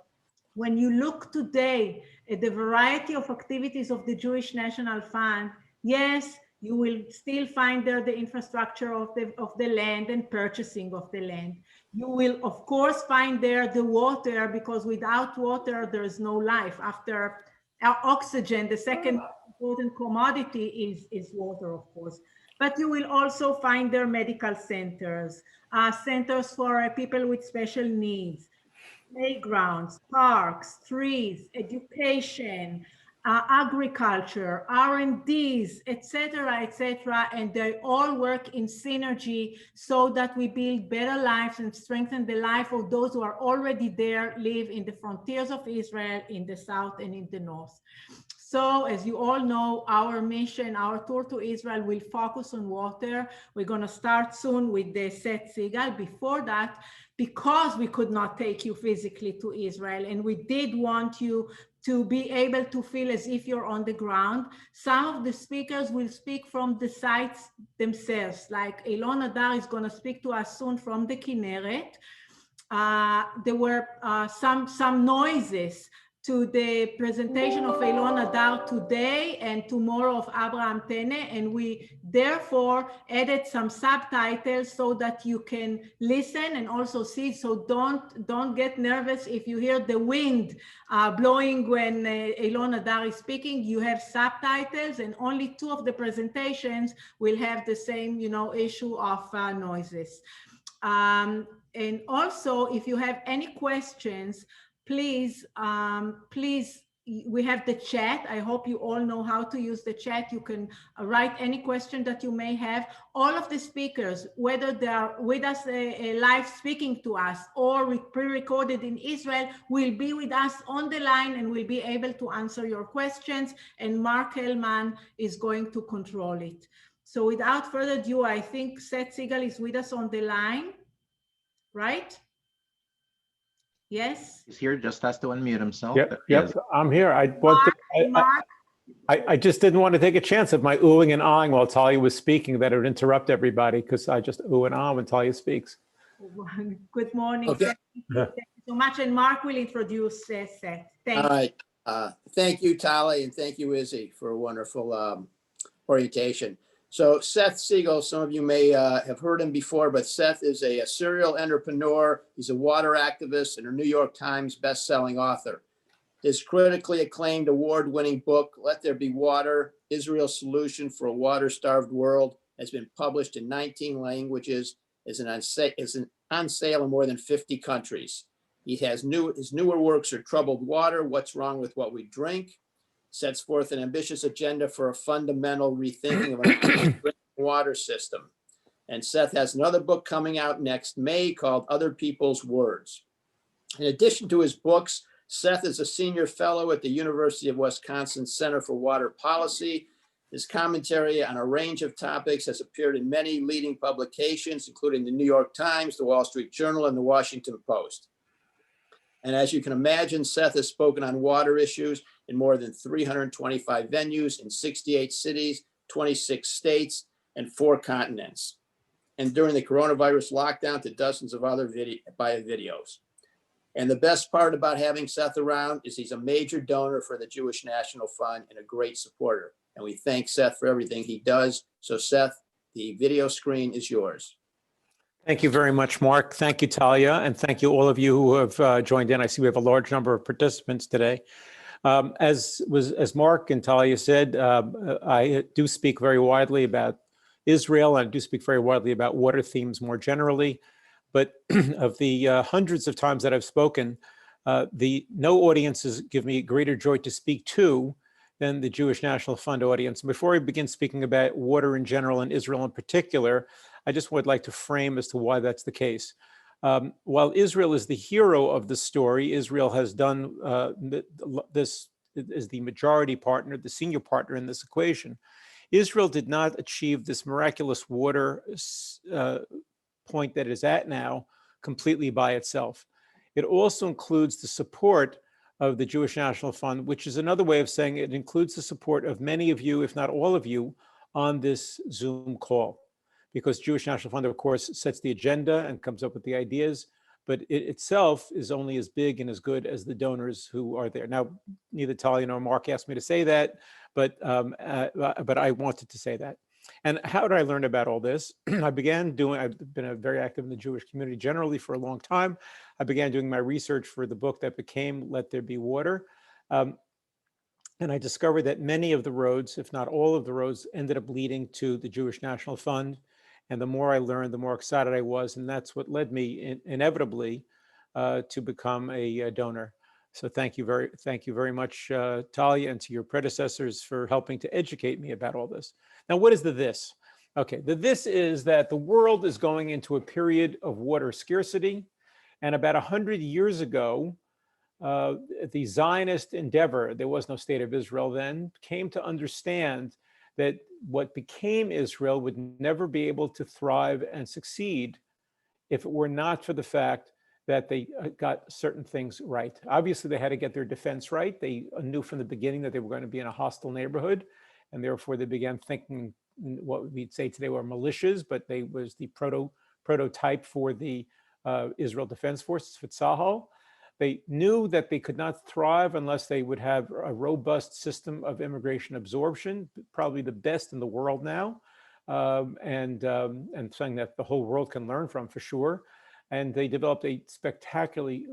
when you look today at the variety of activities of the Jewish National Fund, yes, you will still find there the infrastructure of the land and purchasing of the land. You will, of course, find there the water, because without water, there is no life. After oxygen, the second important commodity is water, of course. But you will also find their medical centers, centers for people with special needs, playgrounds, parks, trees, education, agriculture, R&Ds, etc., and they all work in synergy so that we build better lives and strengthen the life of those who are already there, live in the frontiers of Israel, in the south and in the north. So as you all know, our mission, our tour to Israel will focus on water. We're going to start soon with the Seth Siegel. Before that, because we could not take you physically to Israel, and we did want you to be able to feel as if you're on the ground, some of the speakers will speak from the sites themselves. Like Eilon Hadar is going to speak to us soon from the Kineret. There were some noises to the presentation of Eilon Hadar today and tomorrow of Abraham Tene, and we therefore added some subtitles so that you can listen and also see. So don't get nervous if you hear the wind blowing when Eilon Hadar is speaking. You have subtitles, and only 2 of the presentations will have the same, issue of noises. And also, if you have any questions, please, we have the chat. I hope you all know how to use the chat. You can write any question that you may have. All of the speakers, whether they are with us live speaking to us or pre-recorded in Israel, will be with us on the line and will be able to answer your questions. And Mark Hellman is going to control it. So without further ado, I think Seth Siegel is with us on the line, right? Yes. He's here, just has to unmute himself. Yep, I'm here. I just didn't want to take a chance of my oohing and ahhing while Talia was speaking that it would interrupt everybody, because I just ooh and ah when Talia speaks. Good morning. Okay. Thank you so much. And Mark will introduce Seth. Thank you. All right. Thank you, Tali, and thank you, Izzy, for a wonderful orientation. So Seth Siegel, some of you may have heard him before, but Seth is a serial entrepreneur. He's a water activist and a New York Times best-selling author. His critically acclaimed award-winning book, Let There Be Water, Israel's Solution for a Water-Starved World, has been published in 19 languages, is on sale in more than 50 countries. His newer works are Troubled Water, What's Wrong with What We Drink, sets forth an ambitious agenda for a fundamental rethinking of our drinking water system. And Seth has another book coming out next May called Other People's Words. In addition to his books, Seth is a senior fellow at the University of Wisconsin Center for Water Policy. His commentary on a range of topics has appeared in many leading publications, including the New York Times, the Wall Street Journal, and the Washington Post. And as you can imagine, Seth has spoken on water issues in more than 325 venues in 68 cities, 26 states, and 4 continents. And during the coronavirus lockdown to dozens of other videos. And the best part about having Seth around is he's a major donor for the Jewish National Fund and a great supporter. And we thank Seth for everything he does. So Seth, the video screen is yours. Thank you very much, Mark. Thank you, Talia. And thank you all of you who have joined in. I see we have a large number of participants today. As Mark and Talia said, I do speak very widely about Israel, and I do speak very widely about water themes more generally. But of the hundreds of times that I've spoken, no audiences give me greater joy to speak to than the Jewish National Fund audience. Before I begin speaking about water in general and Israel in particular, I just would like to frame as to why that's the case. While Israel is the hero of the story, Israel has done this as the majority partner, the senior partner in this equation. Israel did not achieve this miraculous water point that it is at now completely by itself. It also includes the support of the Jewish National Fund, which is another way of saying it includes the support of many of you, if not all of you, on this Zoom call. Because Jewish National Fund, of course, sets the agenda and comes up with the ideas, but it itself is only as big and as good as the donors who are there. Now, neither Talia nor Mark asked me to say that, but I wanted to say that. And how did I learn about all this? I've been very active in the Jewish community generally for a long time. I began doing my research for the book that became Let There Be Water. And I discovered that many of the roads, if not all of the roads, ended up leading to the Jewish National Fund. And the more I learned, the more excited I was. And that's what led me inevitably to become a donor. So thank you very much, Talia, and to your predecessors for helping to educate me about all this. Now, what is the this? Okay, the this is that the world is going into a period of water scarcity. And about 100 years ago, the Zionist endeavor, there was no state of Israel then, came to understand that what became Israel would never be able to thrive and succeed if it were not for the fact that they got certain things right. Obviously, they had to get their defense right. They knew from the beginning that they were going to be in a hostile neighborhood, and therefore they began thinking what we'd say today were militias, but they was the prototype for the Israel Defense Forces, for Tzahal. They knew that they could not thrive unless they would have a robust system of immigration absorption, probably the best in the world now, and something that the whole world can learn from for sure. And they developed a spectacularly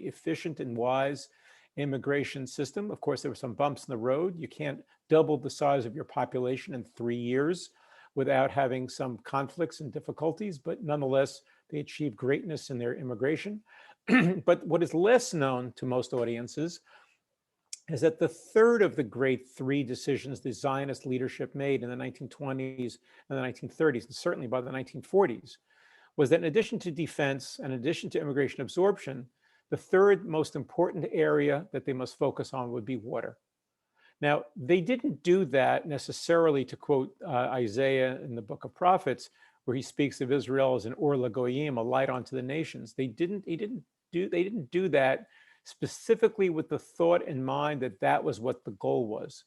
efficient and wise immigration system. Of course, there were some bumps in the road. You can't double the size of your population in 3 years without having some conflicts and difficulties, but nonetheless, they achieved greatness in their immigration. But what is less known to most audiences is that the third of the great 3 decisions the Zionist leadership made in the 1920s and the 1930s, and certainly by the 1940s, was that in addition to defense and in addition to immigration absorption, the third most important area that they must focus on would be water. Now, they didn't do that necessarily to quote Isaiah in the book of prophets, where he speaks of Israel as an or lagoyim, a light unto the nations. They didn't do that specifically with the thought in mind that that was what the goal was.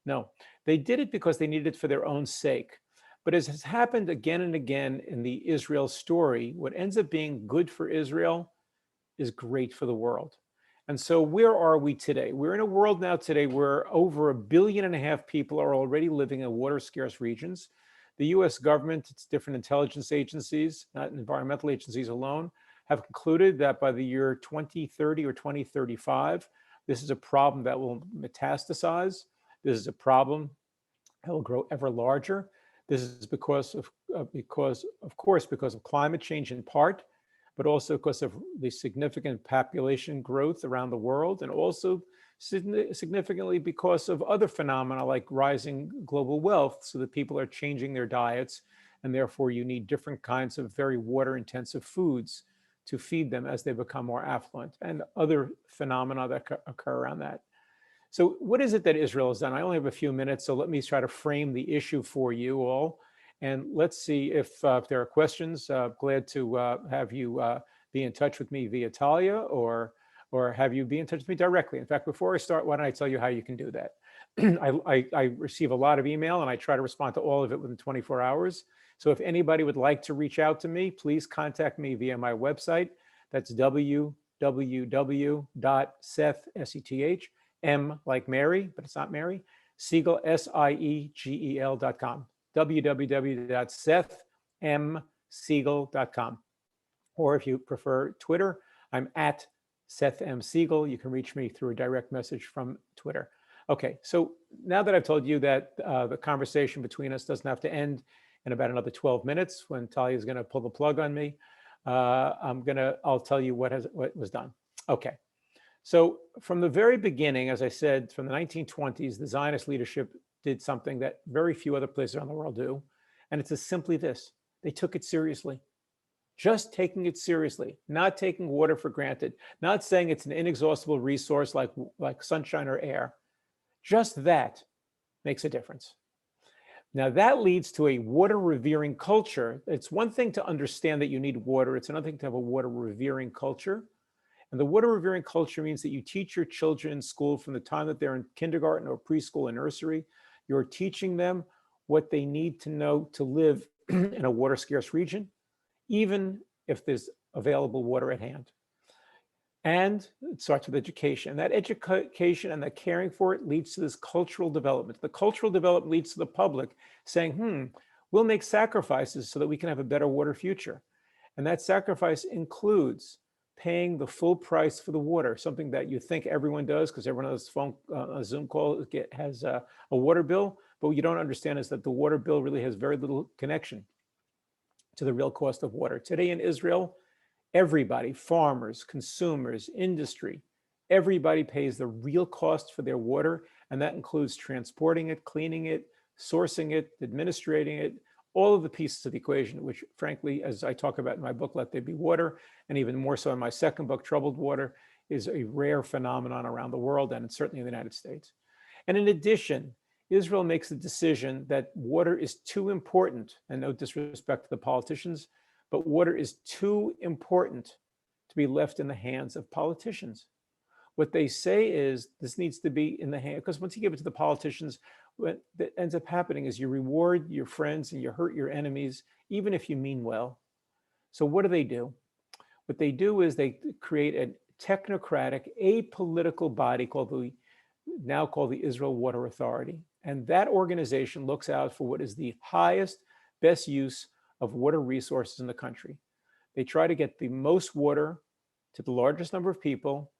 No, they did it because they needed it for their own sake. But as has happened again and again in the Israel story, what ends up being good for Israel is great for the world. And so where are we today? We're in a world now today where over 1.5 billion people are already living in water scarce regions. The US government, its different intelligence agencies, not environmental agencies alone, have concluded that by the year 2030 or 2035, this is a problem that will metastasize. This is a problem that will grow ever larger. This is because of climate change in part, but also because of the significant population growth around the world, and also significantly because of other phenomena like rising global wealth, so that people are changing their diets, and therefore you need different kinds of very water-intensive foods to feed them as they become more affluent, and other phenomena that occur around that. So what is it that Israel has done? I only have a few minutes, so let me try to frame the issue for you all. And let's see if there are questions. Glad to have you be in touch with me via Talia, or have you be in touch with me directly. In fact, before I start, why don't I tell you how you can do that? I receive a lot of email, and I try to respond to all of it within 24 hours. So if anybody would like to reach out to me, please contact me via my website. That's www.seth, S-E-T-H, M like Mary, but it's not Mary, Siegel, S-I-E-G-E-L.com, www.sethmsiegel.com. Or if you prefer Twitter, I'm at Seth M. Siegel. You can reach me through a direct message from Twitter. Okay, so now that I've told you that the conversation between us doesn't have to end in about another 12 minutes when Talia is going to pull the plug on me, I'll tell you what was done. Okay. So from the very beginning, as I said, from the 1920s, the Zionist leadership did something that very few other places around the world do. And it's simply this: they took it seriously. Just taking it seriously, not taking water for granted, not saying it's an inexhaustible resource like sunshine or air. Just that makes a difference. Now that leads to a water revering culture. It's one thing to understand that you need water. It's another thing to have a water revering culture. And the water revering culture means that you teach your children in school from the time that they're in kindergarten or preschool and nursery. You're teaching them what they need to know to live in a water scarce region, even if there's available water at hand. And it starts with education. And that education and that caring for it leads to this cultural development. The cultural development leads to the public saying, we'll make sacrifices so that we can have a better water future. And that sacrifice includes paying the full price for the water, something that you think everyone does because everyone on this phone, Zoom call has a water bill. But what you don't understand is that the water bill really has very little connection to the real cost of water. Today in Israel, everybody, farmers, consumers, industry, everybody pays the real cost for their water. And that includes transporting it, cleaning it, sourcing it, administrating it, all of the pieces of the equation, which frankly, as I talk about in my book, Let There Be Water, and even more so in my second book, Troubled Water, is a rare phenomenon around the world and certainly in the United States. And in addition, Israel makes the decision that water is too important, and no disrespect to the politicians, but water is too important to be left in the hands of politicians. What they say is this needs to be in the hand, because once you give it to the politicians, what that ends up happening is you reward your friends and you hurt your enemies, even if you mean well. So what do? What they do is they create a technocratic, apolitical body now called the Israel Water Authority. And that organization looks out for what is the highest, best use of water resources in the country. They try to get the most water to the largest number of people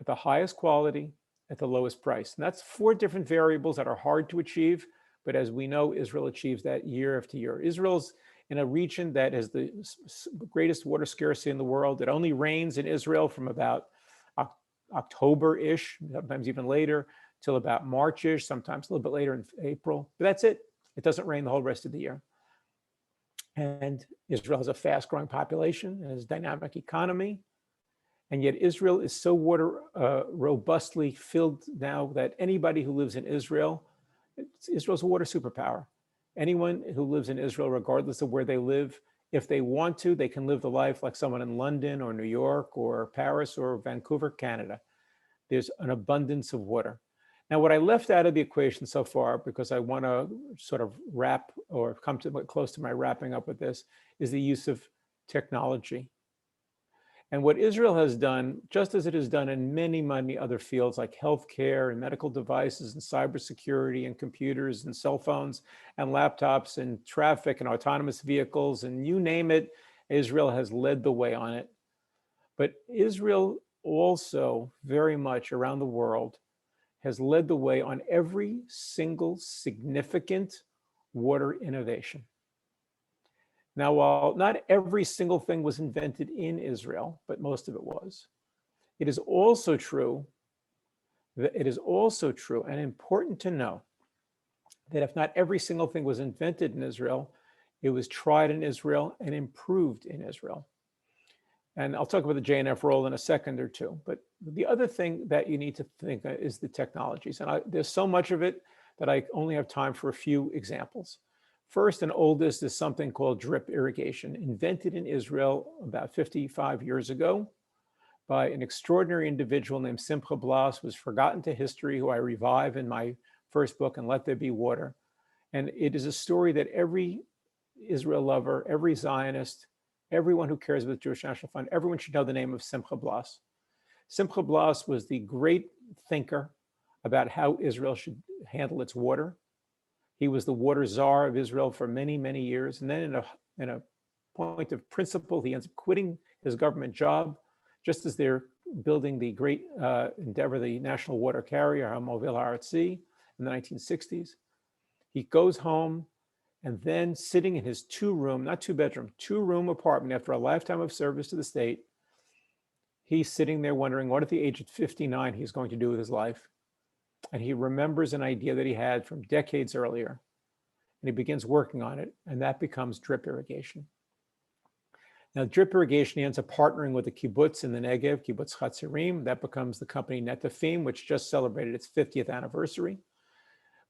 at the highest quality at the lowest price. And that's 4 different variables that are hard to achieve. But as we know, Israel achieves that year after year. Israel's in a region that has the greatest water scarcity in the world. It only rains in Israel from about October-ish, sometimes even later, till about March-ish, sometimes a little bit later in April. But that's it. It doesn't rain the whole rest of the year. And Israel has a fast-growing population, it has a dynamic economy. And yet Israel is so water robustly filled now that anybody who lives in Israel's a water superpower. Anyone who lives in Israel, regardless of where they live, if they want to, they can live the life like someone in London or New York or Paris or Vancouver, Canada. There's an abundance of water. Now, what I left out of the equation so far, because I want to sort of wrap or come to close to my wrapping up with this, is the use of technology. And what Israel has done, just as it has done in many, many other fields like healthcare and medical devices and cybersecurity and computers and cell phones and laptops and traffic and autonomous vehicles and you name it, Israel has led the way on it. But Israel also very much around the world has led the way on every single significant water innovation. Now, while not every single thing was invented in Israel, but most of it was, it is also true and important to know that if not every single thing was invented in Israel, it was tried in Israel and improved in Israel. And I'll talk about the JNF role in a second or two. But the other thing that you need to think is the technologies. And there's so much of it that I only have time for a few examples. First and oldest is something called drip irrigation, invented in Israel about 55 years ago by an extraordinary individual named Simcha Blas, who was forgotten to history, who I revive in my first book, And Let There Be Water. And it is a story that every Israel lover, every Zionist, everyone who cares about the Jewish National Fund, everyone should know the name of Simcha Blas. Simcha Blas was the great thinker about how Israel should handle its water. He was the water czar of Israel for many, many years. And then in a point of principle, he ends up quitting his government job, just as they're building the great endeavor, the national water carrier, HaMobil Haaretzi, in the 1960s. He goes home and then sitting in his two-room, not two-bedroom, two-room apartment after a lifetime of service to the state, he's sitting there wondering what at the age of 59 he's going to do with his life. And he remembers an idea that he had from decades earlier, and he begins working on it, and that becomes drip irrigation. Now, drip irrigation, he ends up partnering with the kibbutz in the Negev, Kibbutz Chatzirim. That becomes the company Netafim, which just celebrated its 50th anniversary.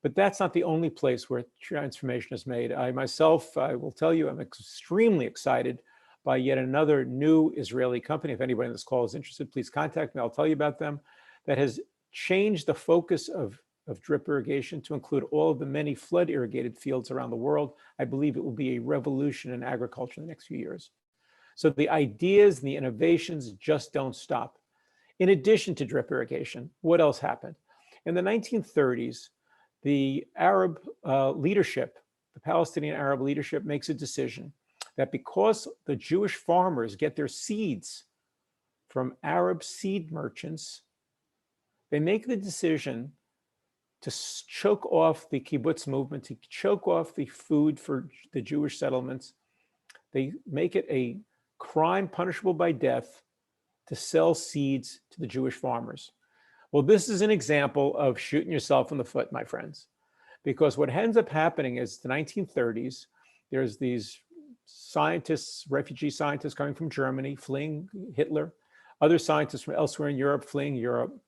But that's not the only place where transformation is made. I myself, I will tell you, I'm extremely excited by yet another new Israeli company. If anybody in this call is interested, please contact me. I'll tell you about them. That has changed the focus of drip irrigation to include all of the many flood irrigated fields around the world. I believe it will be a revolution in agriculture in the next few years. So the ideas and the innovations just don't stop. In addition to drip irrigation, what else happened? In the 1930s, the Arab leadership, the Palestinian Arab leadership makes a decision that because the Jewish farmers get their seeds from Arab seed merchants, they make the decision to choke off the kibbutz movement, to choke off the food for the Jewish settlements. They make it a crime punishable by death to sell seeds to the Jewish farmers. Well, this is an example of shooting yourself in the foot, my friends, because what ends up happening is the 1930s, there's these scientists, refugee scientists coming from Germany, fleeing Hitler, other scientists from elsewhere in Europe, fleeing Europe.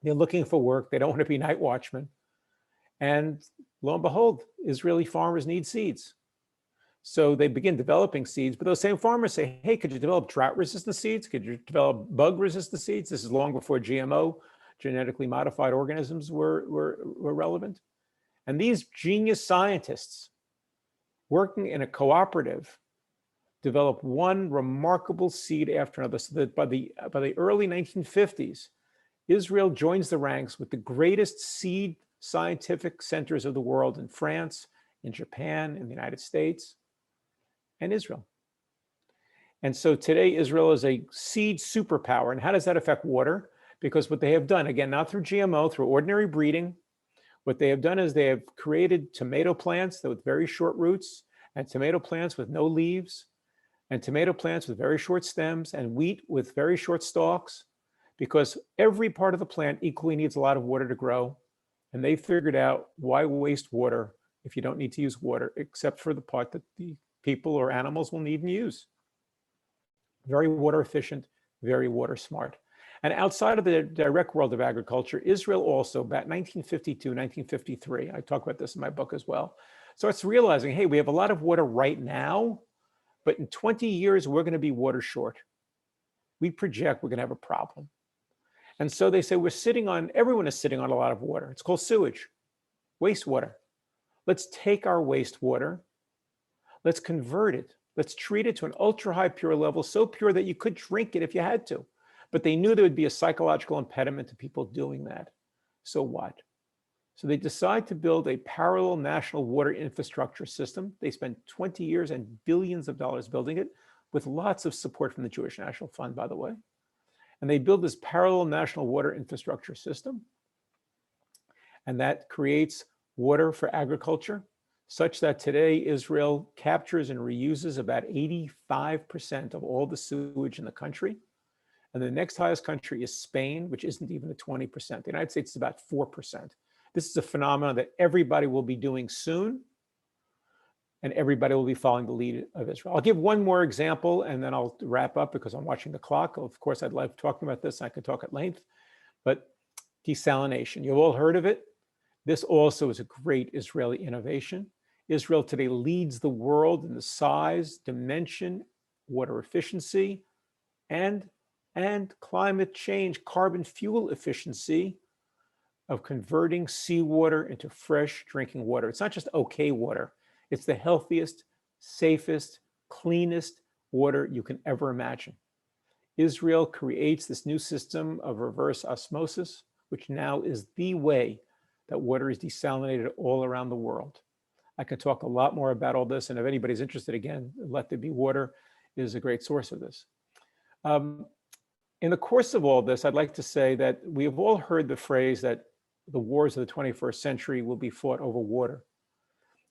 They're looking for work. They don't want to be night watchmen. And lo and behold, Israeli farmers need seeds. So they begin developing seeds, but those same farmers say, hey, could you develop drought-resistant seeds? Could you develop bug-resistant seeds? This is long before GMO, genetically modified organisms, were relevant. And these genius scientists working in a cooperative developed one remarkable seed after another, so that by the early 1950s, Israel joins the ranks with the greatest seed scientific centers of the world in France, in Japan, in the United States, and Israel. And so today, Israel is a seed superpower. And how does that affect water? Because what they have done, again, not through GMO, through ordinary breeding, what they have done is they have created tomato plants with very short roots, and tomato plants with no leaves, and tomato plants with very short stems, and wheat with very short stalks, because every part of the plant equally needs a lot of water to grow. And they figured out, why waste water if you don't need to use water, except for the part that the people or animals will need and use. Very water efficient, very water smart. And outside of the direct world of agriculture, Israel also, about 1952, 1953, I talk about this in my book as well, starts realizing, hey, we have a lot of water right now, but in 20 years, we're going to be water short. We project we're going to have a problem. And so they say, everyone is sitting on a lot of water. It's called sewage, wastewater. Let's take our wastewater, let's convert it Let's treat it to an ultra high pure level, so pure that you could drink it if you had to. But they knew there would be a psychological impediment to people doing that. So what? So they decide to build a parallel national water infrastructure system. They spent 20 years and billions of dollars building it, with lots of support from the Jewish National Fund, by the way. And they build this parallel national water infrastructure system. And that creates water for agriculture, such that today Israel captures and reuses about 85% of all the sewage in the country. And the next highest country is Spain, which isn't even at 20%. The United States is about 4%. This is a phenomenon that everybody will be doing soon, and everybody will be following the lead of Israel. I'll give one more example, and then I'll wrap up because I'm watching the clock. Of course, I'd love talking about this. I could talk at length, but desalination, you've all heard of it. This also is a great Israeli innovation. Israel today leads the world in the size, dimension, water efficiency, and climate change, carbon fuel efficiency of converting seawater into fresh drinking water. It's not just okay water. It's the healthiest, safest, cleanest water you can ever imagine. Israel creates this new system of reverse osmosis, which now is the way that water is desalinated all around the world. I could talk a lot more about all this, and if anybody's interested, again, Let There Be Water is a great source of this. In the course of all this, I'd like to say that we have all heard the phrase that the wars of the 21st century will be fought over water.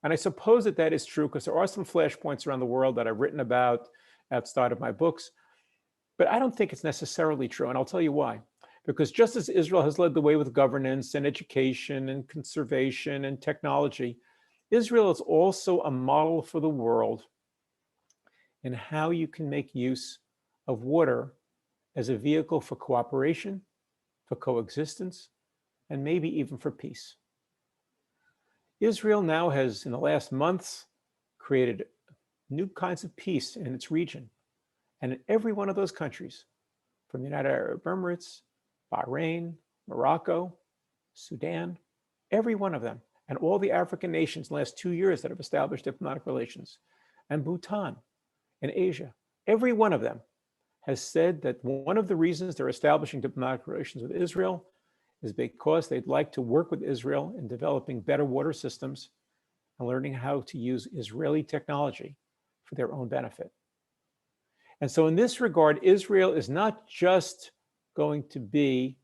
And I suppose that that is true because there are some flashpoints around the world that I've written about outside of my books, but I don't think it's necessarily true. And I'll tell you why. Because just as Israel has led the way with governance and education and conservation and technology, Israel is also a model for the world in how you can make use of water as a vehicle for cooperation, for coexistence, and maybe even for peace. Israel now has, in the last months, created new kinds of peace in its region. And in every one of those countries, from the United Arab Emirates, Bahrain, Morocco, Sudan, every one of them, and all the African nations in the last 2 years that have established diplomatic relations, and Bhutan in Asia, every one of them has said that one of the reasons they're establishing diplomatic relations with Israel is because they'd like to work with Israel in developing better water systems and learning how to use Israeli technology for their own benefit. And so in this regard, Israel is not just going to be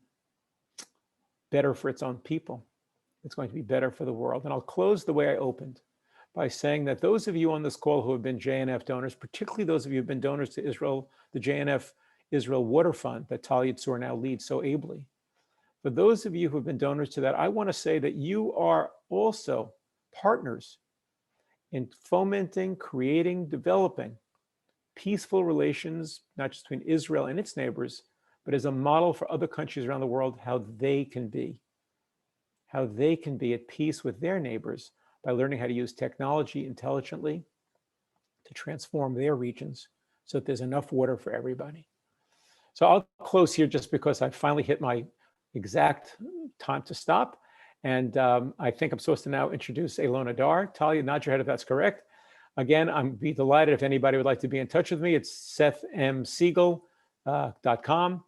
better for its own people. It's going to be better for the world. And I'll close the way I opened by saying that those of you on this call who have been JNF donors, particularly those of you who have been donors to Israel, the JNF Israel Water Fund that Talia Tzur now leads so ably, for those of you who have been donors to that, I want to say that you are also partners in fomenting, creating, developing peaceful relations, not just between Israel and its neighbors, but as a model for other countries around the world, how they can be at peace with their neighbors by learning how to use technology intelligently to transform their regions so that there's enough water for everybody. So I'll close here just because I finally hit my exact time to stop. And I think I'm supposed to now introduce Ilona Dar. Talia, nod your head if that's correct. Again, I'd be delighted if anybody would like to be in touch with me. It's SethMSiegel.com.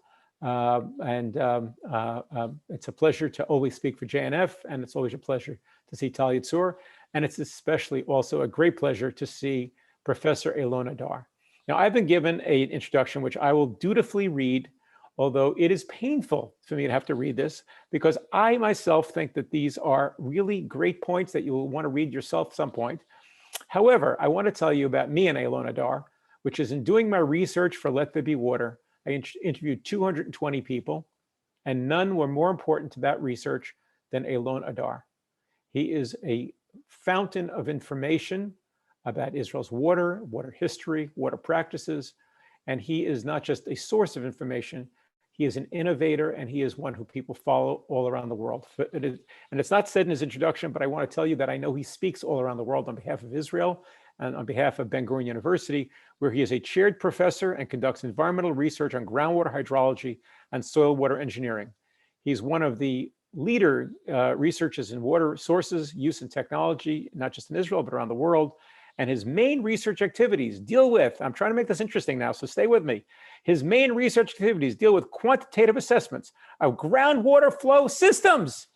It's a pleasure to always speak for JNF, and it's always a pleasure to see Talia Tzur. And it's especially also a great pleasure to see Professor Ilona Dar. Now, I've been given an introduction, which I will dutifully read, although it is painful for me to have to read this, because I myself think that these are really great points that you will want to read yourself at some point. However, I want to tell you about me and Ilona Dar, which is in doing my research for Let There Be Water, I interviewed 220 people, and none were more important to that research than Ilona Dar. He is a fountain of information about Israel's water, water history, water practices, and he is not just a source of information, he is an innovator, and he is one who people follow all around the world. And it's not said in his introduction, but I want to tell you that I know he speaks all around the world on behalf of Israel and on behalf of Ben-Gurion University, where he is a chaired professor and conducts environmental research on groundwater hydrology and soil water engineering. He's one of the leader researchers in water sources, use and technology, not just in Israel, but around the world. And his main research activities deal with, I'm trying to make this interesting now, so stay with me. His main research activities deal with quantitative assessments of groundwater flow systems,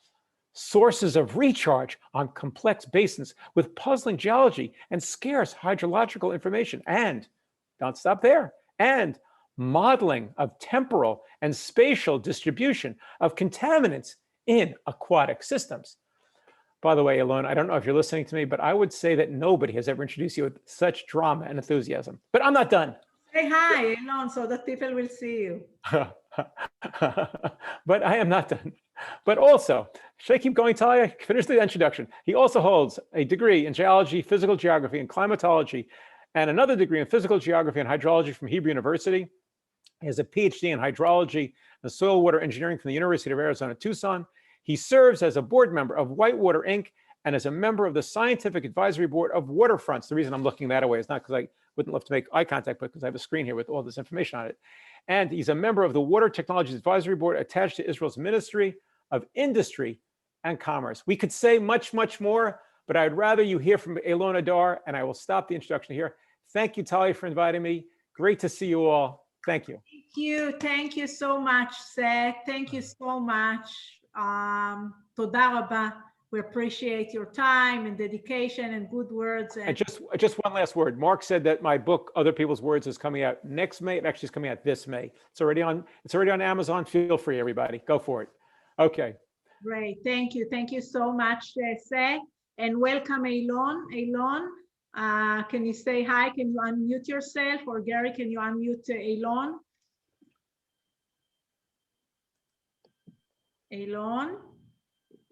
sources of recharge on complex basins with puzzling geology and scarce hydrological information. And don't stop there. And modeling of temporal and spatial distribution of contaminants in aquatic systems. By the way, Elaine, I don't know if you're listening to me, but I would say that nobody has ever introduced you with such drama and enthusiasm. But I'm not done. Say hi, Elaine, so that people will see you. But I am not done. But also, should I keep going, Talia? Finish the introduction. He also holds a degree in geology, physical geography, and climatology, and another degree in physical geography and hydrology from Hebrew University. He has a PhD in hydrology and soil water engineering from the University of Arizona, Tucson. He serves as a board member of Whitewater, Inc., and as a member of the Scientific Advisory Board of Waterfronts. The reason I'm looking that way is not because I wouldn't love to make eye contact, but because I have a screen here with all this information on it. And he's a member of the Water Technologies Advisory Board attached to Israel's Ministry of Industry and Commerce. We could say much, much more, but I'd rather you hear from Elaine Adar, and I will stop the introduction here. Thank you, Talia, for inviting me. Great to see you all. Thank you. Thank you so much, Seth. Thank you so much. Toda rabba. We appreciate your time and dedication and good words. And just one last word. Mark said that my book, Other People's Words, is coming out next May. It actually is coming out this May. It's already on Amazon. Feel free, everybody. Go for it. Okay. Great. Thank you. Thank you so much, Seth. And welcome, Elaine. Elaine, can you say hi? Can you unmute yourself? Or Gary, can you unmute Elaine? Elaine,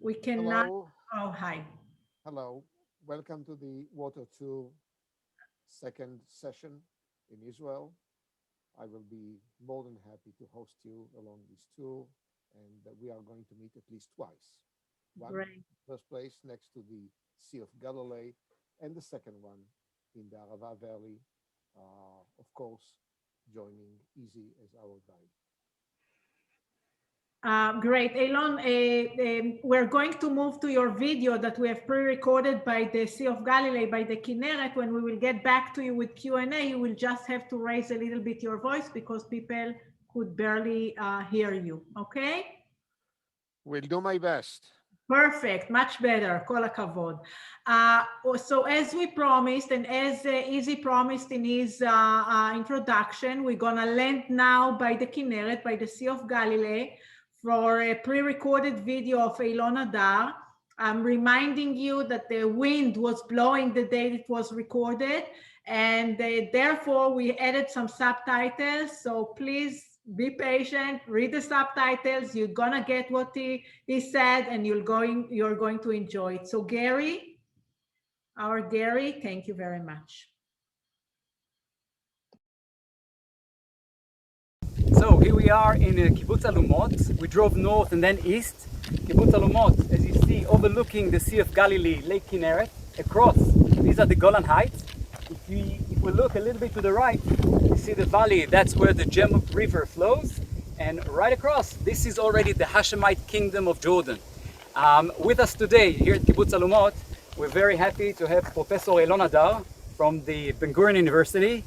we cannot. Hello. Oh, hi. Hello. Welcome to the Water 2 second session in Israel. I will be more than happy to host you along these two, and we are going to meet at least twice. One in the first place next to the Sea of Galilee, and the second one in the Arava Valley, of course, joining Easy as our guide. Great, Elaine, we're going to move to your video that we have pre-recorded by the Sea of Galilee, by the Kineret. When we will get back to you with Q&A, you will just have to raise a little bit your voice because people could barely hear you, okay? Will do my best. Perfect, much better, kol hakavod. So as we promised, and as Easy promised in his introduction, we're gonna land now by the Kineret, by the Sea of Galilee, for a pre-recorded video of Elaine Adar. I'm reminding you that the wind was blowing the day it was recorded, and therefore we added some subtitles. So please be patient, read the subtitles. You're gonna get what he said, and you're going to enjoy it. So Gary, our Gary, thank you very much. So here we are in Kibbutz Alumot. We drove north and then east. Kibbutz Alumot, as you see, overlooking the Sea of Galilee, Lake Kineret, across. These are the Golan Heights. If we look a little bit to the right, you see the valley. That's where the Jabbok River flows. And right across, this is already the Hashemite Kingdom of Jordan. With us today here at Kibbutz Alumot, we're very happy to have Professor Elaine Adar from the Ben Gurion University.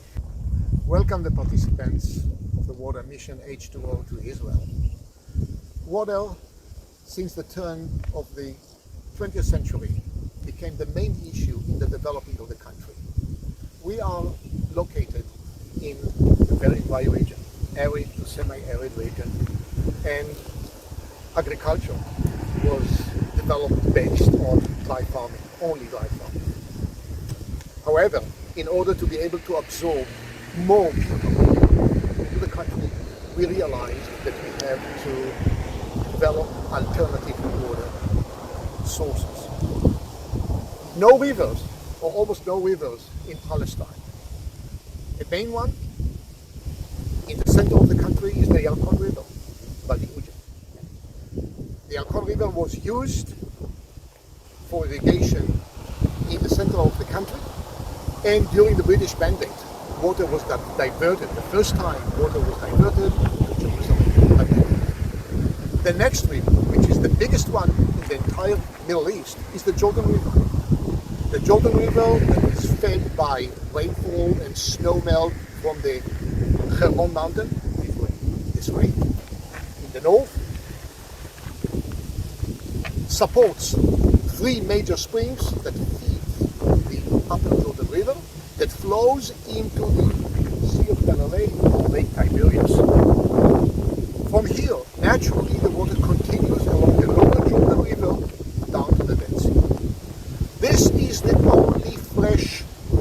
Welcome the participants of the Water Mission H2O to Israel. Water, since the turn of the 20th century, became the main issue in the development of the country. We are located in a very dry region, arid to semi-arid region, and agriculture was developed based on dry farming, only dry farming. However, in order to be able to absorb more people into the country, we realized that we have to develop alternative water sources. No rivers, or almost no rivers in Palestine. The main one in the center of the country is the Yarkon River, Valley Egypt. The Yarkon River was used for irrigation in the center of the country, and during the British Mandate, water was diverted. The first time water was diverted to Jerusalem. The next river, which is the biggest one in the entire Middle East, is the Jordan River. The Jordan River that is fed by rainfall and snowmelt from the Hermon Mountain, this way, in the north, supports 3 major springs that feed the upper Jordan River that flows into the Sea of Galilee or Lake Tiberias. From here, naturally, the water continues along the lower Jordan River down to the Dead Sea. This is the only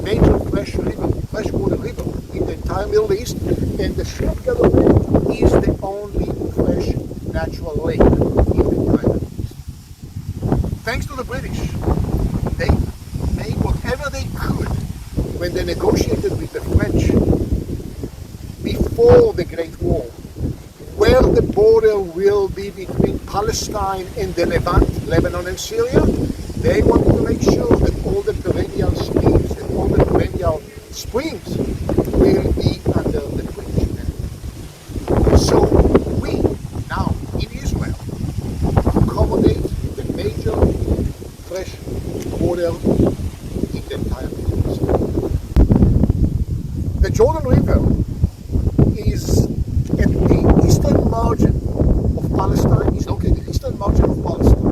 major freshwater river in the entire Middle East, and the Sea of Galilee is the only fresh natural lake in the entire Middle East. Thanks to the British, they made whatever they could when they negotiated with the French before the Great War, where the border will be between Palestine and the Levant, Lebanon and Syria. They wanted to make sure that all the perennial streams and all the perennial springs will be under the British management. So we now in Israel accommodate the major fresh water in the entire Middle East. The Jordan River is at the eastern margin of Palestine, is located at the eastern margin of Palestine.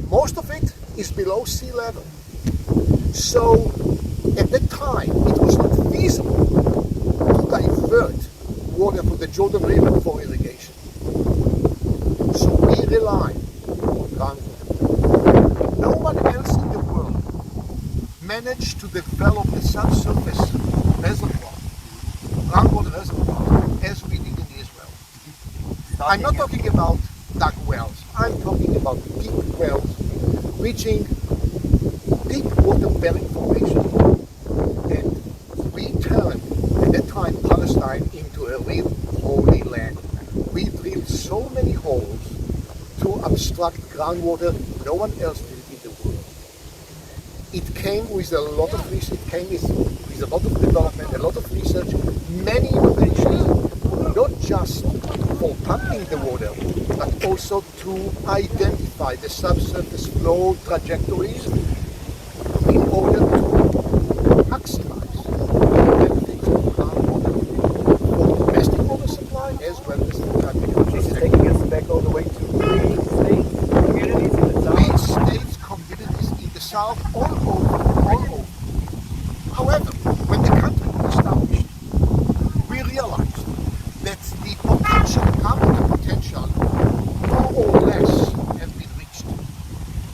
Most of it is below sea level. So at that time, it was not feasible to divert water from the Jordan River for irrigation. So we rely on groundwater. No one else in the world managed to develop the subsurface reservoir, groundwater reservoir, as we did in Israel. I'm not talking about dug wells. I'm talking about deep wells reaching deep water-bearing formation. And we turned, at that time, Palestine into a real holy land. We drilled so many holes to obstruct groundwater no one else did in the world. It came with a lot of research, it came with a lot of development, a lot of research, many innovations, not just for pumping the water, but also to identify the subsurface flow trajectories in order to maximize the benefits of groundwater for domestic water supply as well as for agriculture. This is taking us back all the way to 3 states, communities in the south. 3 states, communities in the south, all over. However, when the country was established, we realized that the potential, carbon potential, more or less, have been reached.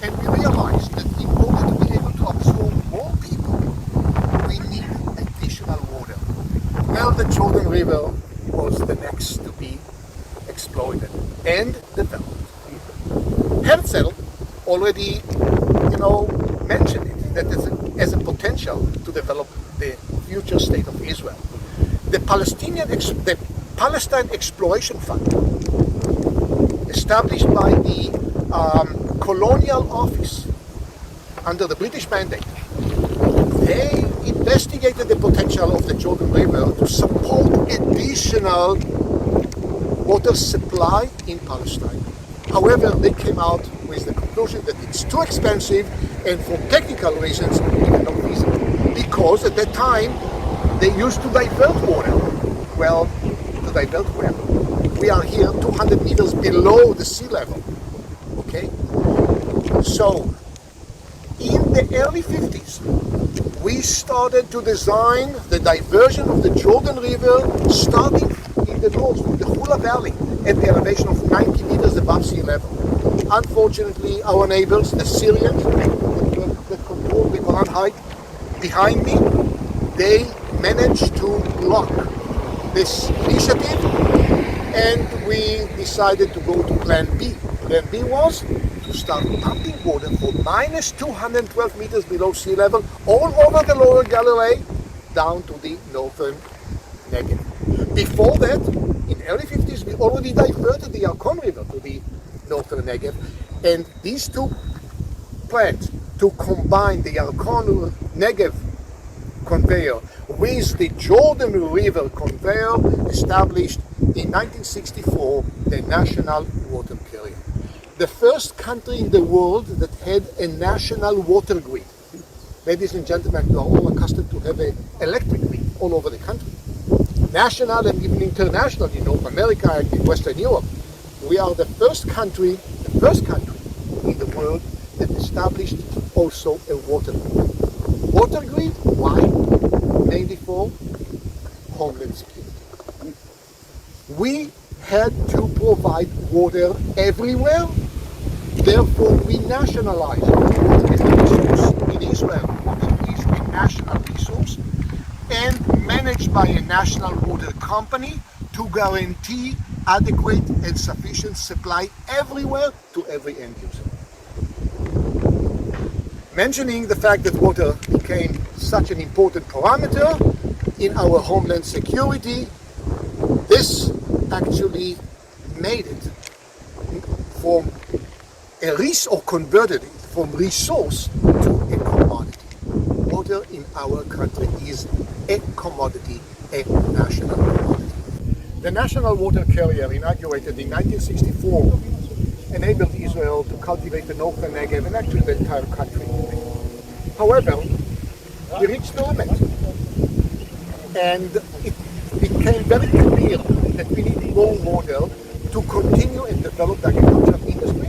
And we realized that in order to be able to absorb more people, we need additional water. Well, the Jordan River was the next to be exploited and developed. Herzl already, mentioned it, that as a potential to develop the future state of Israel. The Palestine Exploration Fund, established by the Colonial Office under the British mandate, they investigated the potential of the Jordan River to support additional water supply in Palestine. However, they came out with the conclusion that it's too expensive and for technical reasons it's not feasible. Because at that time they used to divert water. Well, to divert where? We are here 200 meters below the sea level. Okay? So, in the early 50s, we started to design the diversion of the Jordan River starting in the north, from the Hula Valley, at the elevation of 90 meters above sea level. Unfortunately, our neighbors, the Syrians, that control the Golan Heights behind me, they managed to block this initiative, and we decided to go to Plan B. Plan B was to start pumping water from minus 212 meters below sea level all over the lower Galilee down to the northern Negev. Before that, in early 50s, we already diverted the Yarkon River to the northern Negev, and these two plans to combine the Yarkon Negev conveyor with the Jordan River conveyor established in 1964 the National Water Carrier. the first country in the world that had a national water grid. Ladies and gentlemen, you are all accustomed to have an electric grid all over the country. National and even international in North America and in Western Europe. We are the first country in the world that established also a water grid. Water grid, why? Mainly for homeland security. We had to provide water everywhere, therefore we nationalized water as a resource in Israel. Water is a national resource and managed by a national water company to guarantee adequate and sufficient supply everywhere to every end user. Mentioning the fact that water became such an important parameter in our homeland security, this actually made it from a resource, or converted it from resource to a commodity. Water in our country is a commodity, a national commodity. The national water carrier, inaugurated in 1964, enabled Israel to cultivate the northern Negev and actually the entire country. However, we reached the limit, and it became very clear that we need more water to continue and develop the agricultural industry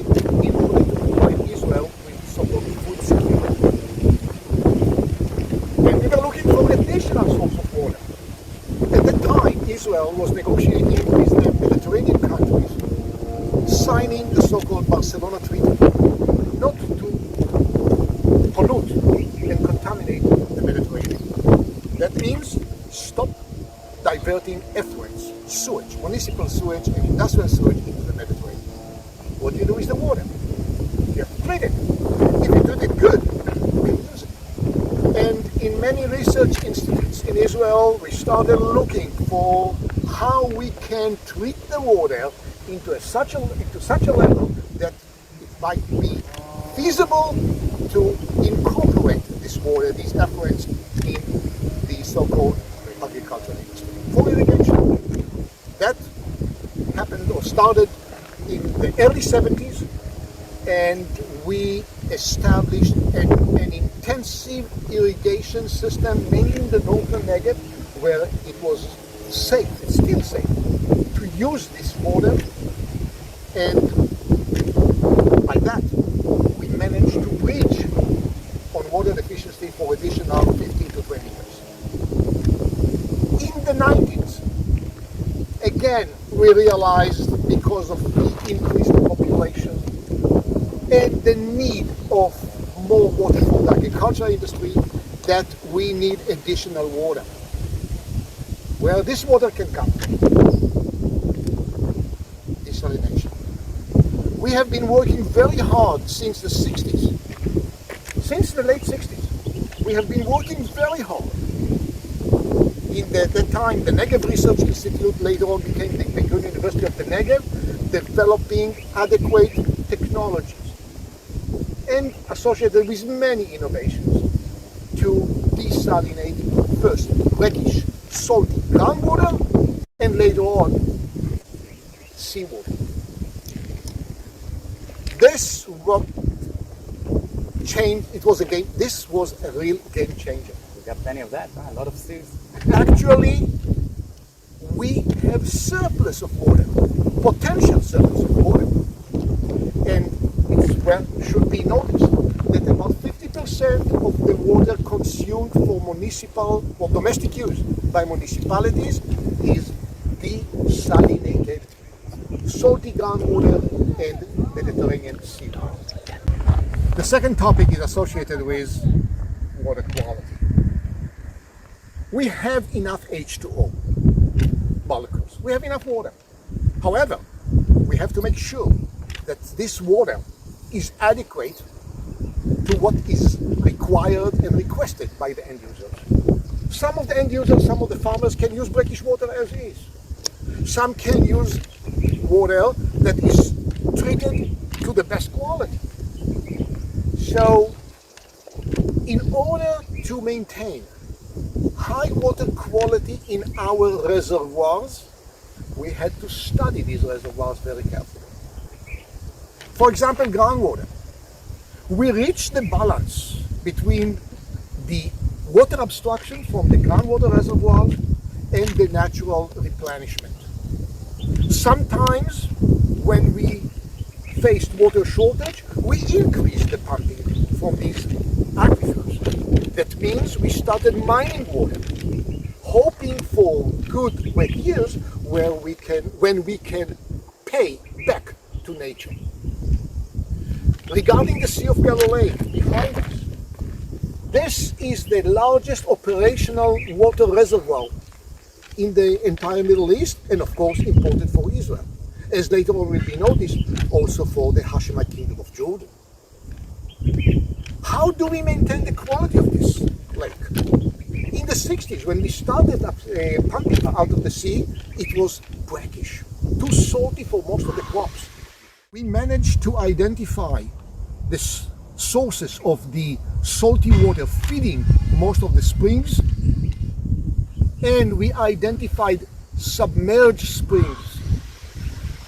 in order to provide Israel with so-called food security. And we were looking for additional source of water. At the time, Israel was negotiating with the Mediterranean countries, signing the so-called Barcelona Treaty, not to pollute and contaminate the Mediterranean. That means stop diverting effluents, sewage, municipal sewage and industrial sewage into the Mediterranean. What do you do with the water? You have to treat it. If you treat it good, you can use it. And in many research institutes in Israel, we started looking for how we can treat the water into such a level that it might be feasible to incorporate this water, these effluents, in the so-called agricultural industry. For irrigation. That happened or started in the early 70s, and we established an intensive irrigation system, mainly in the northern Negev, where it was safe, it's still safe, to use this water, and by that we managed to bridge on water deficiency for additional 15 to 20 years. In the 90s, again, we realized because of the increased population and the need of more water for the agricultural industry that we need additional water. Where this water can come from? Desalination. We have been working very hard since the 60s, since the late 60s. We have been working very hard. In that time, the Negev Research Institute later on became the Big University of the Negev, developing adequate technologies and associated with many innovations to desalinate first brackish, salty groundwater and later on seawater. This what changed. It was a game. This was a real game changer. We got plenty of that, huh? A lot of seas. Actually, we have surplus of water, potential surplus of water. And it should be noticed that about 50% of the water consumed for municipal or domestic use by municipalities is desalinated salty groundwater and Mediterranean seawater. The second topic is associated with water quality. We have enough H2O molecules. We have enough water. However, we have to make sure that this water is adequate to what is required and requested by the end users. Some of the end users, some of the farmers can use brackish water as is. Some can use water that is treated to the best quality. So, in order to maintain high water quality in our reservoirs, we had to study these reservoirs very carefully. For example, groundwater. We reach the balance between the water abstraction from the groundwater reservoir and the natural replenishment. Sometimes when we faced water shortage, we increased the pumping from these aquifers. That means we started mining water, hoping for good wet years when we can pay back to nature. Regarding the Sea of Galilee behind us, this is the largest operational water reservoir in the entire Middle East, and of course important for Israel, as later on will be noticed also for the Hashemite Kingdom of Jordan. How do we maintain the quality of this lake? In the 60s, when we started pumping out of the sea, it was brackish, too salty for most of the crops. We managed to identify the sources of the salty water feeding most of the springs, and we identified submerged springs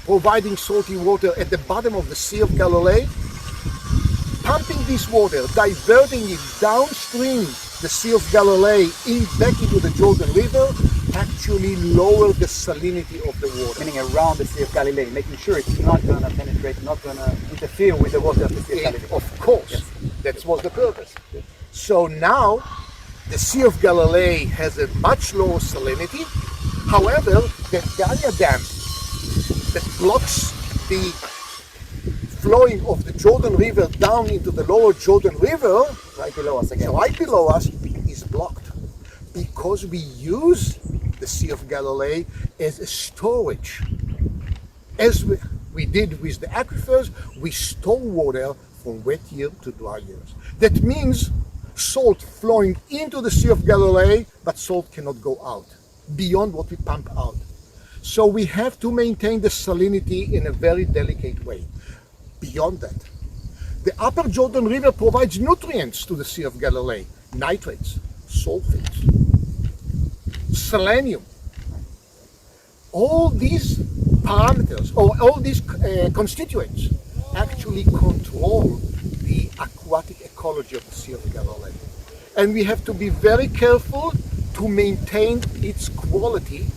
providing salty water at the bottom of the Sea of Galilee. Pumping this water, diverting it downstream the Sea of Galilee back into the Jordan River, actually lowered the salinity of the water. Meaning around the Sea of Galilee, making sure it's not going to penetrate, not going to interfere with the water of the Sea of Galilee. Of course, yes. That was the purpose. So now, the Sea of Galilee has a much lower salinity. However, the Gedera Dam that blocks the flowing of the Jordan River down into the lower Jordan River, right below us again. Right below us, is blocked because we use the Sea of Galilee as a storage. As we did with the aquifers, we store water from wet year to dry years. That means salt flowing into the Sea of Galilee, but salt cannot go out beyond what we pump out. So we have to maintain the salinity in a very delicate way. Beyond that, the upper Jordan River provides nutrients to the Sea of Galilee: nitrates, sulfates, selenium. All these parameters, or all these constituents, actually control the aquatic ecology of the Sea of Galilee. And we have to be very careful to maintain its quality,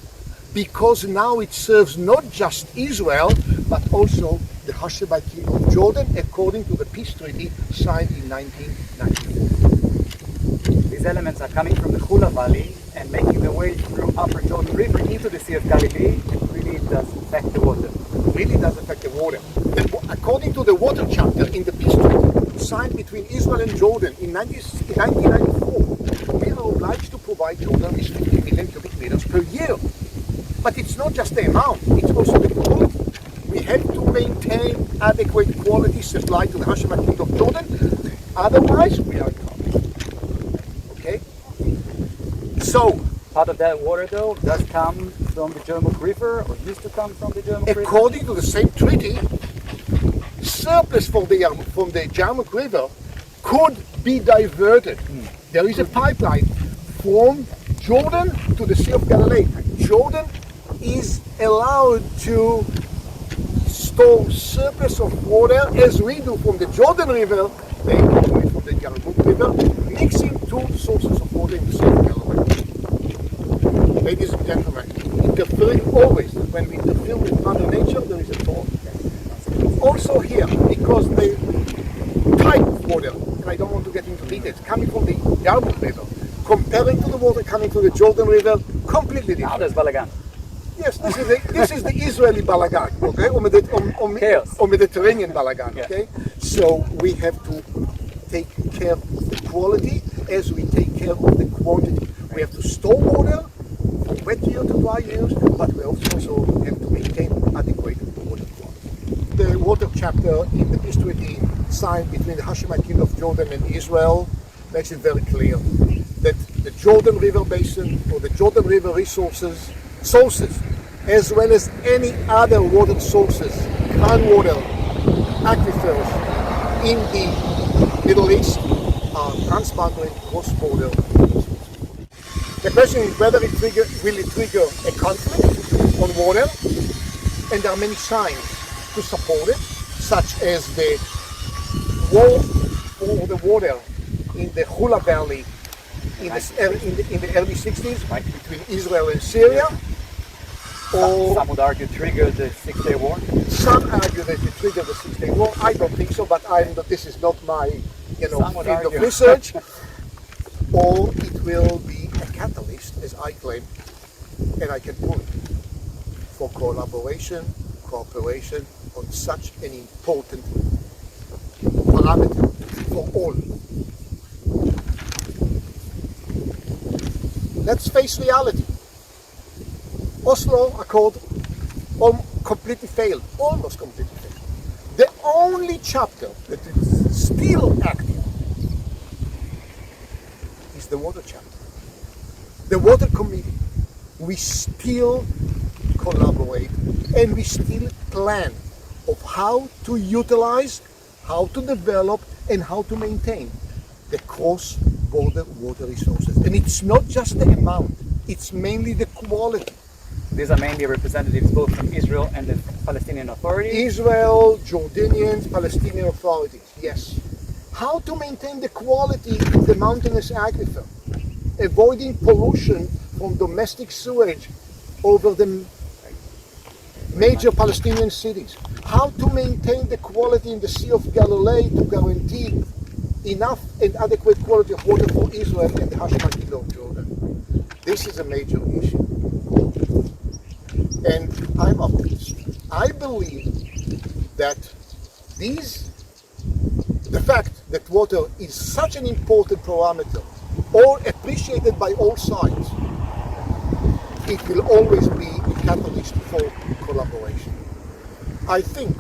because now it serves not just Israel, but also the Hashemite Kingdom of Jordan, according to the peace treaty signed in 1994. These elements are coming from the Hula Valley and making their way through upper Jordan River into the Sea of Galilee. It really does affect the water. It really does affect the water. According to the water chapter in the peace treaty signed between Israel and Jordan in 1994, we are obliged to provide Jordan with 50 million cubic meters per year. But it's not just the amount, it's also the quality. We have to maintain adequate quality supply to the Hashemite Kingdom of Jordan, otherwise we are in trouble. Okay? So, part of that water, though, does come from the Jarmuk River, or used to come from the Jarmuk River? According to the same treaty, surplus from the Jarmuk River could be diverted. There is a pipeline from Jordan to the Sea of Galilee. Jordan is allowed to store surplus of water, as we do from the Jordan River, they do it from the Jarmuk River, mixing two sources of water in the Sea of Galilee. Ladies and gentlemen, interfering always, when we interfere with Mother Nature, there is a problem. Also here, because the type of water, and I don't want to get into details, coming from the Jarmuk River, comparing to the water coming from the Jordan River, completely different. Now there's balagan. Yes, this is the Israeli balagan, okay, or Mediterranean balagan, okay. So we have to take care of the quality as we take care of the quantity. We have to store water from wet year to dry years, but we also have to maintain adequate water quality. The water chapter in the peace treaty signed between the Hashemite Kingdom of Jordan and Israel makes it very clear that the Jordan River basin, or the Jordan River sources, as well as any other water sources, groundwater, aquifers in the Middle East are transboundary, cross-border. The question is whether will it trigger a conflict on water, and there are many signs to support it. such as the war for the water in the Hula Valley in the early 60s between Israel and Syria. Some would argue triggered the Six-Day War. Some argue that it triggered the Six-Day War. I don't think so, but this is not my field of research. Or it will be a catalyst, as I claim, and I can prove it, for collaboration, cooperation on such an important parameter for all. Let's face reality. Oslo Accord completely failed, almost completely failed. The only chapter that is still active is the water chapter. The water committee, we still collaborate and we still plan of how to utilize, how to develop and how to maintain the cross-border water resources. And it's not just the amount, it's mainly the quality. These are mainly representatives both from Israel and the Palestinian Authority. Israel, Jordanians, Palestinian authorities, yes. How to maintain the quality of the mountainous aquifer, avoiding pollution from domestic sewage over the major Palestinian cities. How to maintain the quality in the Sea of Galilee to guarantee enough and adequate quality of water for Israel and the Hashemite Kingdom of Jordan. This is a major issue. And I'm optimistic. I believe that the fact that water is such an important parameter, or appreciated by all sides, it will always be a catalyst for collaboration. I think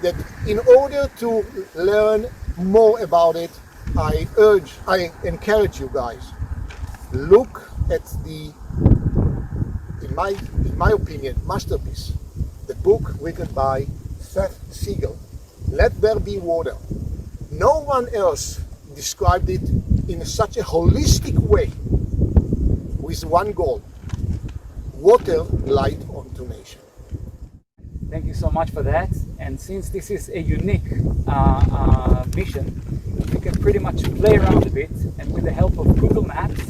that in order to learn more about it, I encourage you guys, look at the, in my opinion, masterpiece, the book written by Seth Siegel, Let There Be Water. No one else described it in such a holistic way with one goal: water, light unto nation. Thank you so much for that. And since this is a unique mission, we can pretty much play around a bit, and with the help of Google Maps,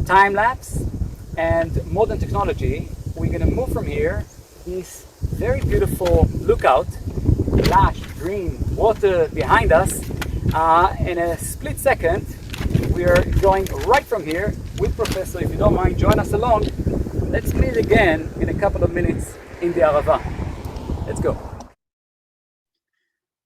time-lapse, and modern technology, we're going to move from here, this very beautiful lookout, lush green water behind us. In a split second, we are going right from here with Professor. If you don't mind, join us along. Let's meet again in a couple of minutes in the Arava. Let's go.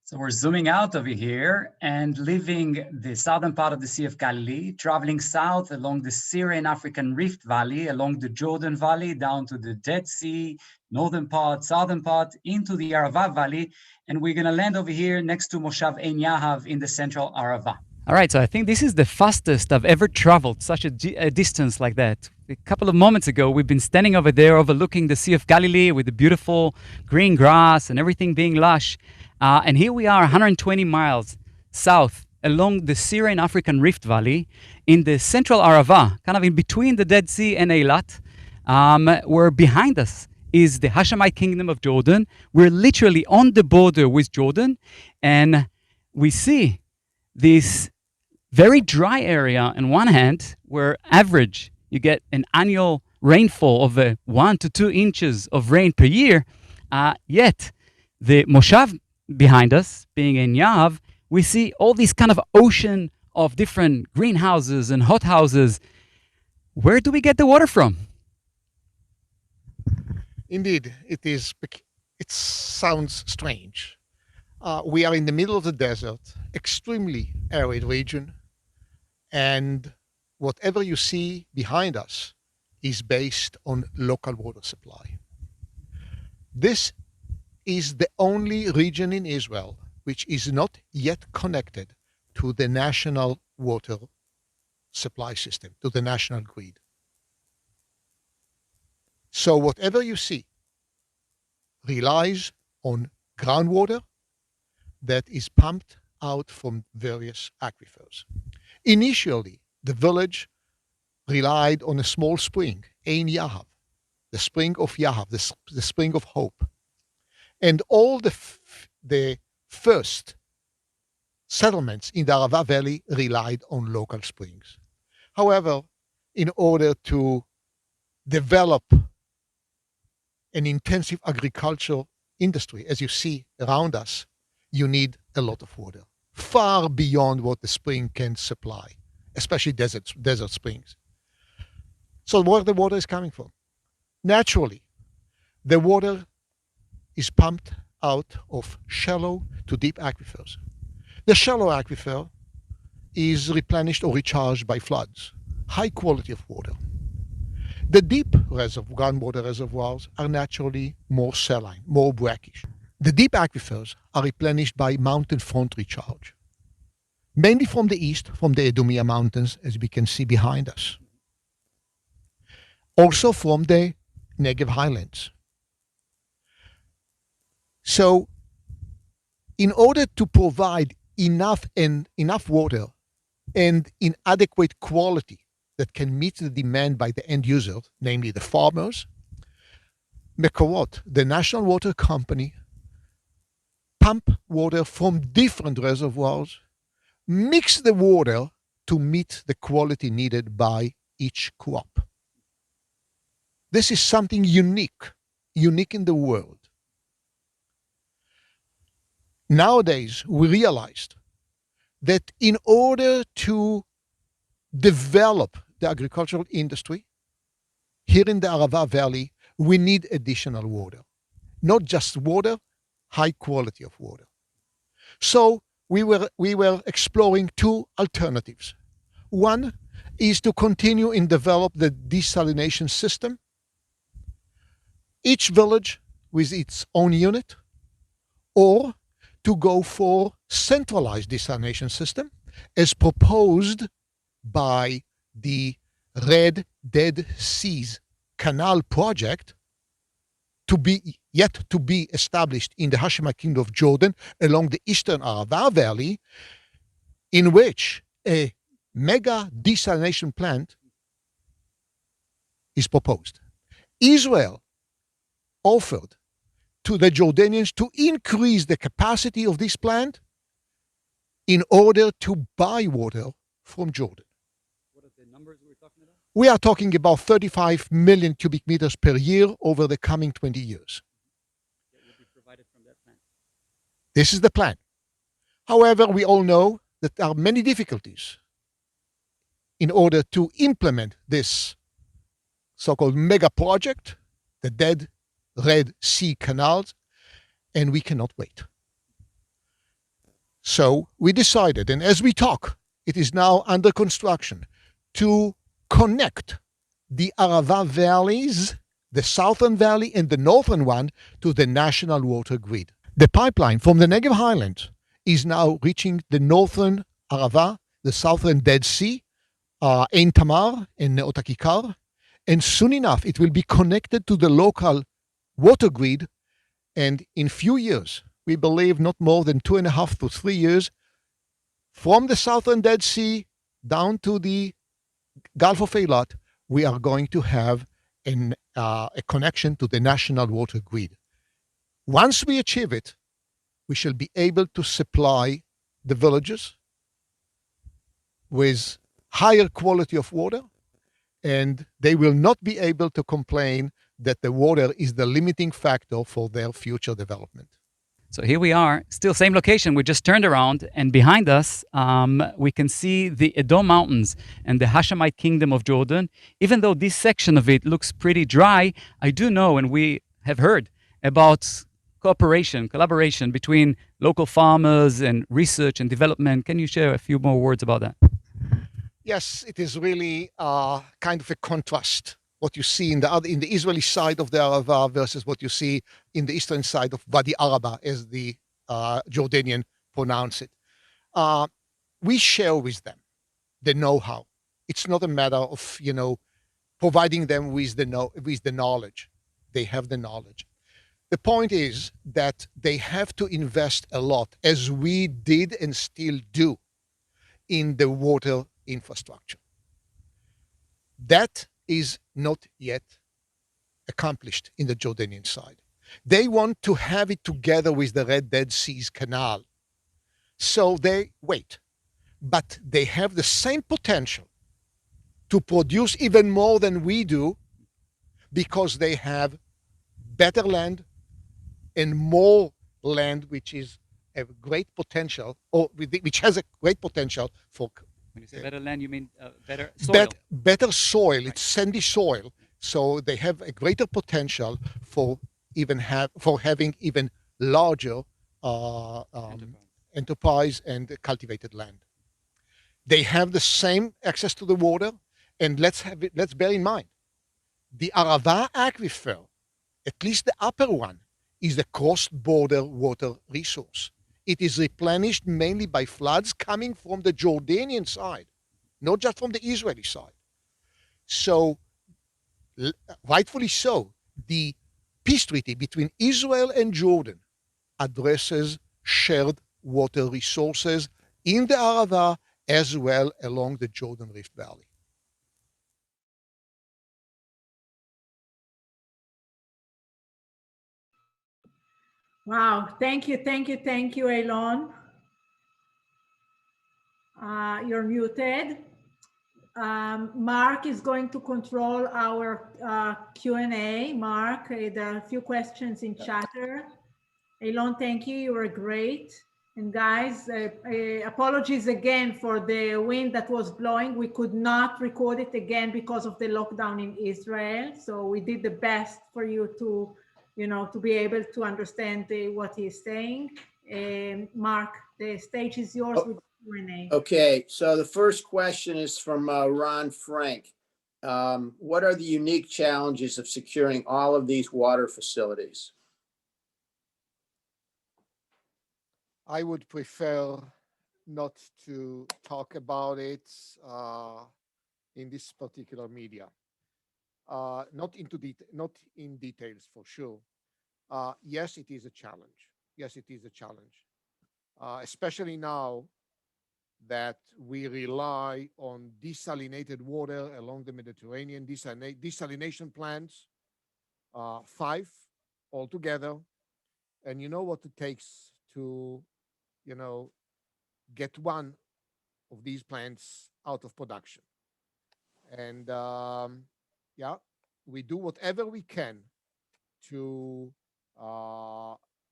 So we're zooming out over here and leaving the southern part of the Sea of Galilee, traveling south along the Syrian African Rift Valley, along the Jordan Valley, down to the Dead Sea, northern part, southern part, into the Arava Valley. And we're going to land over here next to Moshav Ein Yahav in the central Arava. All right, so I think this is the fastest I've ever traveled, such a distance like that. A couple of moments ago, we've been standing over there overlooking the Sea of Galilee with the beautiful green grass and everything being lush. And here we are 120 miles south along the Syrian African Rift Valley in the central Arava, kind of in between the Dead Sea and Eilat, where behind us is the Hashemite Kingdom of Jordan. We're literally on the border with Jordan, and we see this very dry area on one hand, where average you get an annual rainfall of 1 to 2 inches of rain per year, yet the Moshav behind us, being in Yahav, we see all these kind of ocean of different greenhouses and hothouses. Where do we get the water from? Indeed, it sounds strange. We are in the middle of the desert, extremely arid region, and whatever you see behind us is based on local water supply. This is the only region in Israel which is not yet connected to the national water supply system, to the national grid. So whatever you see relies on groundwater that is pumped out from various aquifers. Initially, the village relied on a small spring, Ein Yahav, the spring of Yahav, the spring of hope. And all the the first settlements in the Arava Valley relied on local springs. However, in order to develop an intensive agricultural industry, as you see around us, you need a lot of water, far beyond what the spring can supply, especially desert springs. So where the water is coming from? Naturally, the water is pumped out of shallow to deep aquifers. The shallow aquifer is replenished or recharged by floods, high quality of water. The deep groundwater reservoirs are naturally more saline, more brackish. The deep aquifers are replenished by mountain front recharge, mainly from the east, from the Edomia Mountains, as we can see behind us. Also from the Negev Highlands. So, in order to provide enough water and in adequate quality that can meet the demand by the end users, namely the farmers, Mekorot, the national water company, pump water from different reservoirs, mix the water to meet the quality needed by each crop. This is something unique in the world. Nowadays, we realized that in order to develop the agricultural industry here in the Arava Valley, we need additional water. Not just water, high quality of water. So we were exploring two alternatives. One is to continue and develop the desalination system, each village with its own unit, or to go for centralized desalination system as proposed by the Red Dead Seas Canal project to be established in the Hashemite Kingdom of Jordan along the eastern Arava Valley, in which a mega desalination plant is proposed. Israel offered to the Jordanians to increase the capacity of this plant in order to buy water from Jordan. What are the numbers we're talking about? We are talking about 35 million cubic meters per year over the coming 20 years. That will be provided from that plant. This is the plan. However, we all know that there are many difficulties in order to implement this so-called mega project, the Dead Red Sea canals, and we cannot wait. So we decided, and as we talk, it is now under construction, to connect the Arava valleys, the southern valley and the northern one, to the national water grid. The pipeline from the Negev Highlands is now reaching the northern Arava, the southern Dead Sea, Ein Tamar and Neotakikar, and soon enough it will be connected to the local water grid, and in few years, we believe not more than 2.5 to 3 years, from the southern Dead Sea down to the Gulf of Eilat, we are going to have a connection to the national water grid. Once we achieve it, we shall be able to supply the villages with higher quality of water, and they will not be able to complain that the water is the limiting factor for their future development. So here we are, still same location. We just turned around, and behind us, we can see the Edom Mountains and the Hashemite Kingdom of Jordan. Even though this section of it looks pretty dry, I do know, and we have heard about collaboration between local farmers and research and development. Can you share a few more words about that? Yes, it is really kind of a contrast. What you see in the Israeli side of the Arava versus what you see in the eastern side of Wadi Araba, as the Jordanian pronounce it. We share with them the know-how. It's not a matter of providing them with the knowledge. They have the knowledge. The point is that they have to invest a lot, as we did and still do, in the water infrastructure. That is not yet accomplished in the Jordanian side. They want to have it together with the Red Dead Sea's Canal. So they wait, but they have the same potential to produce even more than we do because they have better land and more land, which is a great potential, or which has a great potential for. When you say better land, you mean better soil? Better soil. It's sandy soil, so they have a greater potential for having even larger enterprise and cultivated land. They have the same access to the water, and let's bear in mind, the Arava aquifer, at least the upper one, is a cross-border water resource. It is replenished mainly by floods coming from the Jordanian side, not just from the Israeli side. So, rightfully so, the peace treaty between Israel and Jordan addresses shared water resources in the Arava as well along the Jordan Rift Valley. Wow, thank you, Elon. You're muted. Mark is going to control our Q&A. Mark, there are a few questions in chatter. Elon, thank you, you were great. And guys, apologies again for the wind that was blowing. We could not record it again because of the lockdown in Israel. So we did the best for you to, to be able to understand what he's saying. Mark, the stage is yours with Q&A. Okay, so the first question is from Ron Frank. What are the unique challenges of securing all of these water facilities? I would prefer not to talk about it in this particular media. Not in details for sure. Yes, it is a challenge. Yes, it is a challenge, especially now that we rely on desalinated water along the Mediterranean, desalination plants, 5 altogether. And you know what it takes to, get one of these plants out of production. And yeah, we do whatever we can to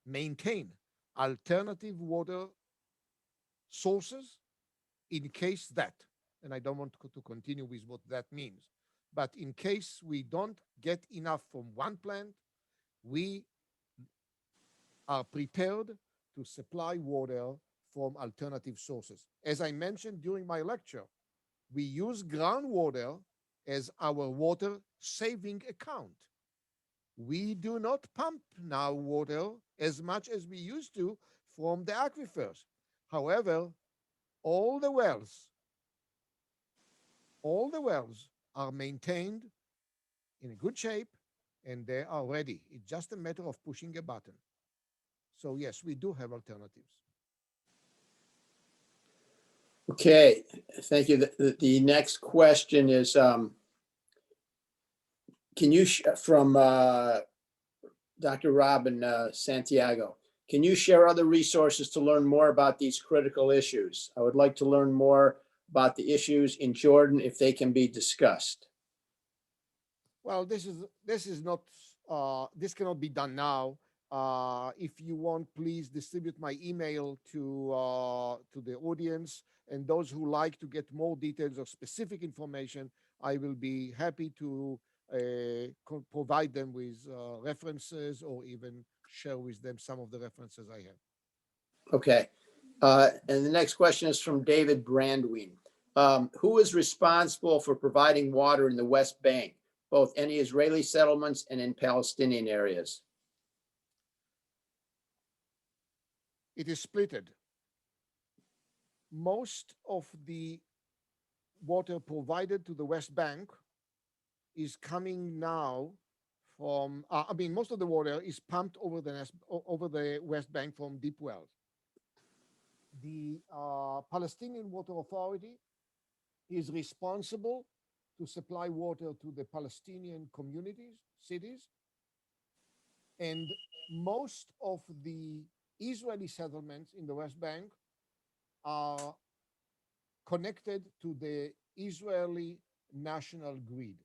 maintain alternative water sources in case that, and I don't want to continue with what that means, but in case we don't get enough from one plant, we are prepared to supply water from alternative sources. As I mentioned during my lecture, we use groundwater as our water saving account. We do not pump now water as much as we used to from the aquifers. However, all the wells are maintained in a good shape and they are ready. It's just a matter of pushing a button. So yes, we do have alternatives. Okay, thank you. The next question is, can you, from Dr. Robin Santiago, can you share other resources to learn more about these critical issues? I would like to learn more about the issues in Jordan if they can be discussed. Well, this cannot be done now. If you want, please distribute my email to the audience, and those who like to get more details or specific information, I will be happy to provide them with references or even share with them some of the references I have. Okay. And the next question is from David Brandween. Who is responsible for providing water in the West Bank, both any Israeli settlements and in Palestinian areas? It is splitted. Most of the water provided to the West Bank is coming now from, most of the water is pumped over the West Bank from deep wells. The Palestinian Water Authority is responsible to supply water to the Palestinian communities, cities, And most of the Israeli settlements in the West Bank are connected to the Israeli national grid.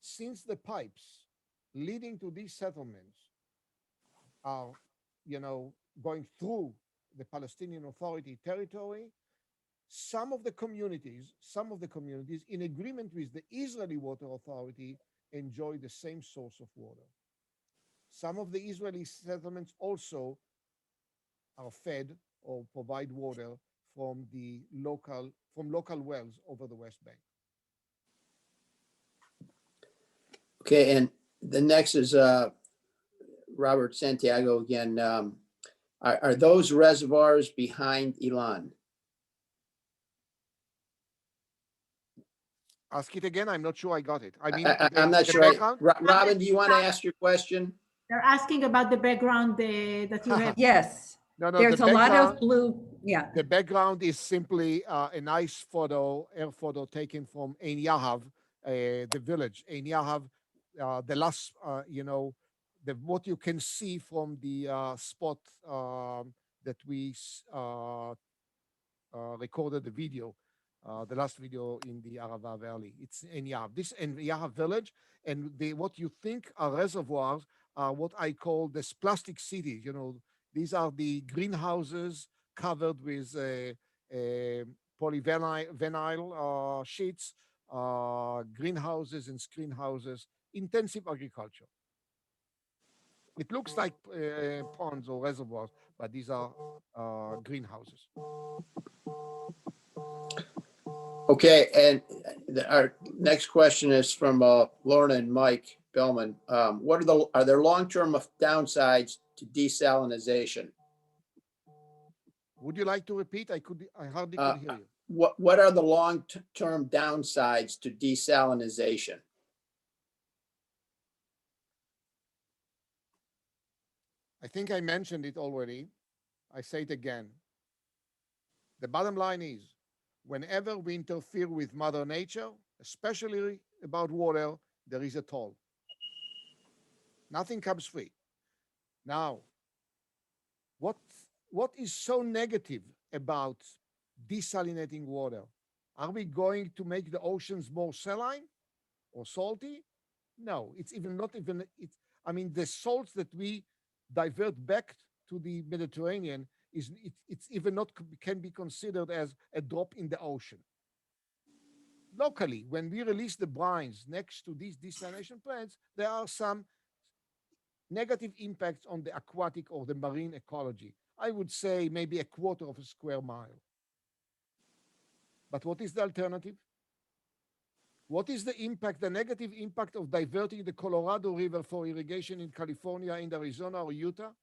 Since the pipes leading to these settlements are, going through the Palestinian Authority territory, some of the communities, in agreement with the Israeli Water Authority, enjoy the same source of water. Some of the Israeli settlements also are fed or provide water from local wells over the West Bank. Okay, and the next is Robert Santiago again. Are those reservoirs behind Elan? Ask it again. I'm not sure I got it. I'm not sure. Robin, do you want to ask your question? They're asking about the background that you have. Yes. No, There's a lot of blue. Yeah. The background is simply a nice air photo taken from Ein Yahav, the village. Ein Yahav, the last, what you can see from the spot that we recorded the video, the last video in the Arava Valley. It's Ein Yahav. This Ein Yahav village, and what you think are reservoirs are what I call this plastic city. These are the greenhouses covered with polyvinyl sheets, greenhouses and screen houses, intensive agriculture. It looks like ponds or reservoirs, but these are greenhouses. Okay, and our next question is from Lorna and Mike Bellman. Are there long-term downsides to desalinization? Would you like to repeat? I hardly could hear you. What are the long-term downsides to desalinization? I think I mentioned it already. I say it again. The bottom line is, whenever we interfere with Mother Nature, especially about water, there is a toll. Nothing comes free. Now, what is so negative about desalinating water? Are we going to make the oceans more saline or salty? No, it's the salts that we divert back to the Mediterranean it's even not can be considered as a drop in the ocean. Locally, when we release the brines next to these desalination plants, there are some negative impacts on the aquatic or the marine ecology. I would say maybe 1/4 of a square mile. But what is the alternative? What is the impact, the negative impact of diverting the Colorado River for irrigation in California, in Arizona, or Utah?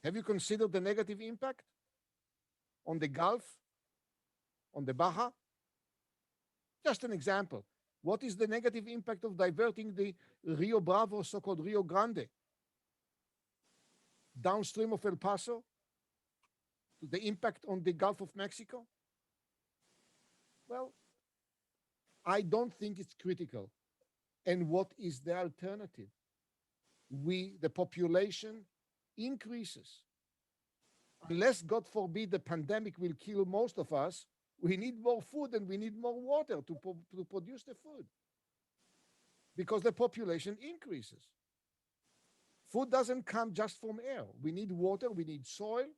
Have you considered the negative impact on the Gulf, on the Baja? Just an example. What is the negative impact of diverting the Rio Bravo, so-called Rio Grande, downstream of El Paso, the impact on the Gulf of Mexico? Well, I don't think it's critical. And what is the alternative? The population increases. Unless, God forbid, the pandemic will kill most of us, we need more food and we need more water to produce the food, because the population increases. Food doesn't come just from air. We need water, we need soil.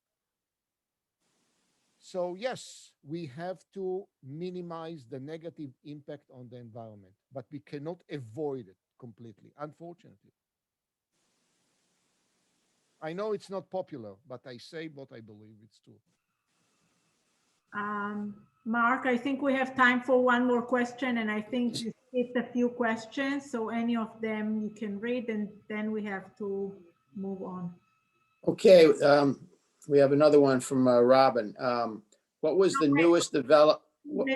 So yes, we have to minimize the negative impact on the environment, but we cannot avoid it completely, unfortunately. I know it's not popular, but I say what I believe it's true. Mark, I think we have time for one more question, and I think you skipped a few questions, so any of them you can read, and then we have to move on. Okay, we have another one from Robin. What was the newest development?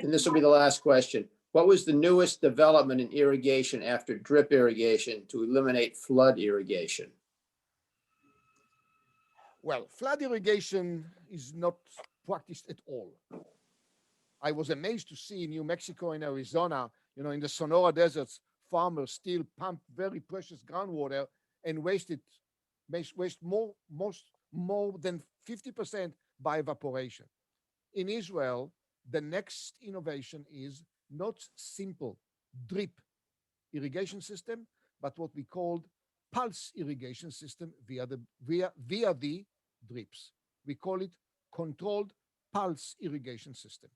And this will be the last question. What was the newest development in irrigation after drip irrigation to eliminate flood irrigation? Well, flood irrigation is not practiced at all. I was amazed to see in New Mexico and Arizona, in the Sonora deserts, farmers still pump very precious groundwater and waste more than 50% by evaporation. In Israel, the next innovation is not simple drip irrigation system, but what we called pulse irrigation system via the drips. We call it controlled pulse irrigation system,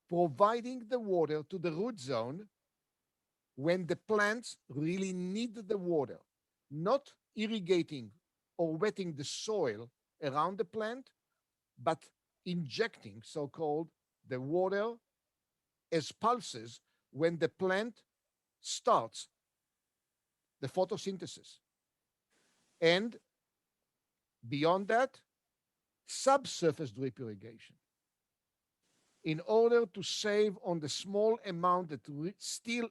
providing the water to the root zone when the plants really need the water, not irrigating or wetting the soil around the plant, but injecting so-called the water as pulses when the plant starts the photosynthesis. And beyond that, subsurface drip irrigation, in order to save on the small amount that still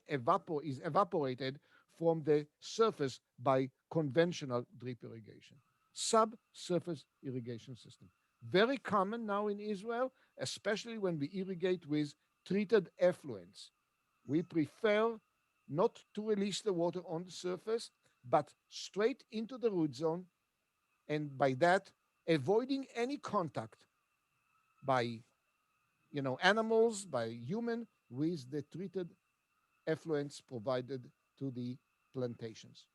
is evaporated from the surface by conventional drip irrigation. Subsurface irrigation system. Very common now in Israel, especially when we irrigate with treated effluents. We prefer not to release the water on the surface, but straight into the root zone, and by that, avoiding any contact by animals, by human, with the treated effluents provided to the plantations.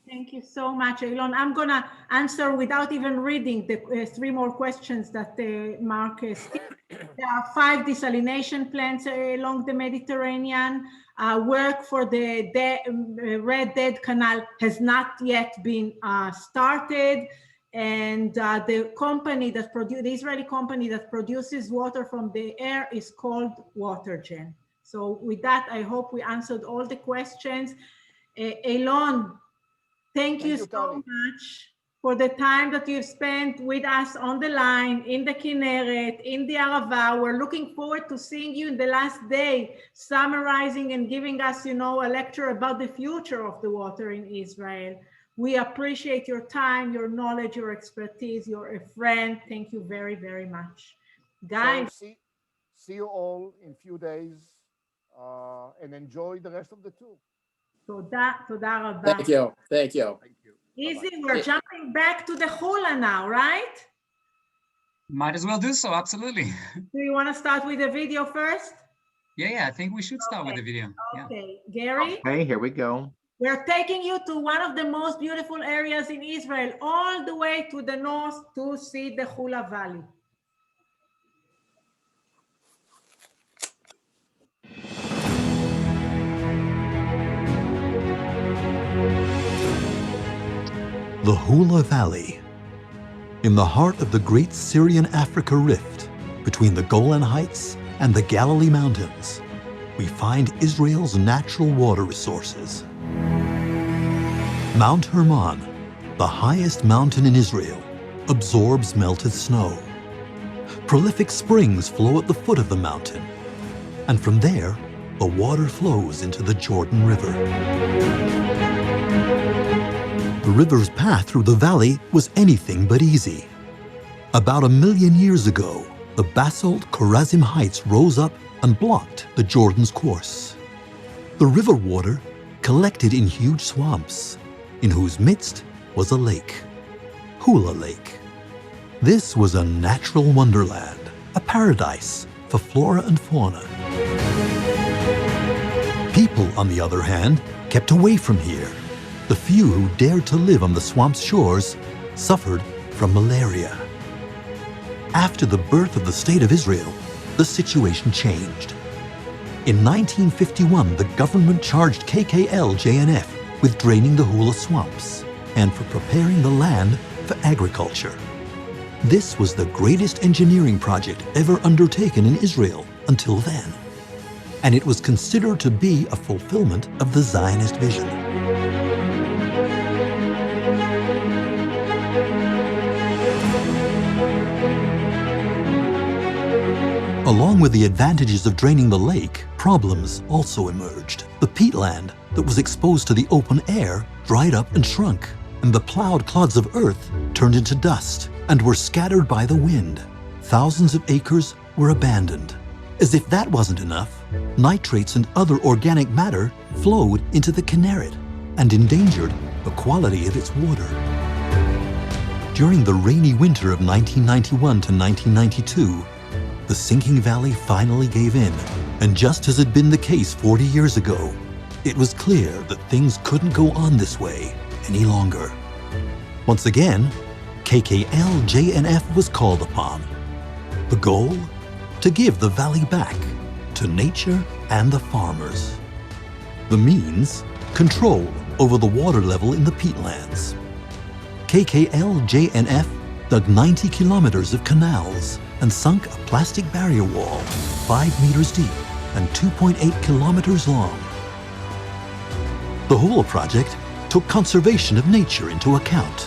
Thank you so much, Elon. I'm going to answer without even reading the 3 more questions that Mark is. There are 5 desalination plants along the Mediterranean. Work for the Red Dead Canal has not yet been started. And the company that the Israeli company that produces water from the air is called WaterGen. So with that, I hope we answered all the questions. Elon, thank you so much for the time that you've spent with us on the line, in the Kineret, in the Arava. We're looking forward to seeing you in the last day, summarizing and giving us, a lecture about the future of the water in Israel. We appreciate your time, your knowledge, your expertise. You're a friend. Thank you very, very much. Guys. So see you all in a few days and enjoy the rest of the tour. Thank you. Thank you. Easy, we're jumping back to the Hula now, right? Might as well do so, absolutely. Do you want to start with the video first? Yeah, I think we should start with the video. Okay, Gary? Okay, here we go. We're taking you to one of the most beautiful areas in Israel, all the way to the north to see the Hula Valley. The Hula Valley. In the heart of the great Syrian Africa rift, between the Golan Heights and the Galilee Mountains, we find Israel's natural water resources. Mount Hermon, the highest mountain in Israel, absorbs melted snow. Prolific springs flow at the foot of the mountain, and from there, the water flows into the Jordan River. The river's path through the valley was anything but easy. About 1 million years ago, the basalt Chorazim Heights rose up and blocked the Jordan's course. The river water collected in huge swamps, in whose midst was a lake, Hula Lake. This was a natural wonderland, a paradise for flora and fauna. People, on the other hand, kept away from here. The few who dared to live on the swamp's shores suffered from malaria. After the birth of the State of Israel, the situation changed. In 1951, the government charged KKL-JNF with draining the Hula swamps and for preparing the land for agriculture. This was the greatest engineering project ever undertaken in Israel until then, and it was considered to be a fulfillment of the Zionist vision. Along with the advantages of draining the lake, problems also emerged. The peatland that was exposed to the open air dried up and shrunk, and the plowed clods of earth turned into dust and were scattered by the wind. Thousands of acres were abandoned. As if that wasn't enough, nitrates and other organic matter flowed into the Kineret and endangered the quality of its water. During the rainy winter of 1991 to 1992, the sinking valley finally gave in, and just as had been the case 40 years ago, it was clear that things couldn't go on this way any longer. Once again, KKL-JNF was called upon. The goal? To give the valley back to nature and the farmers. The means? Control over the water level in the peatlands. KKL-JNF dug 90 kilometers of canals and sunk a plastic barrier wall 5 meters deep and 2.8 kilometers long. The Hula project took conservation of nature into account.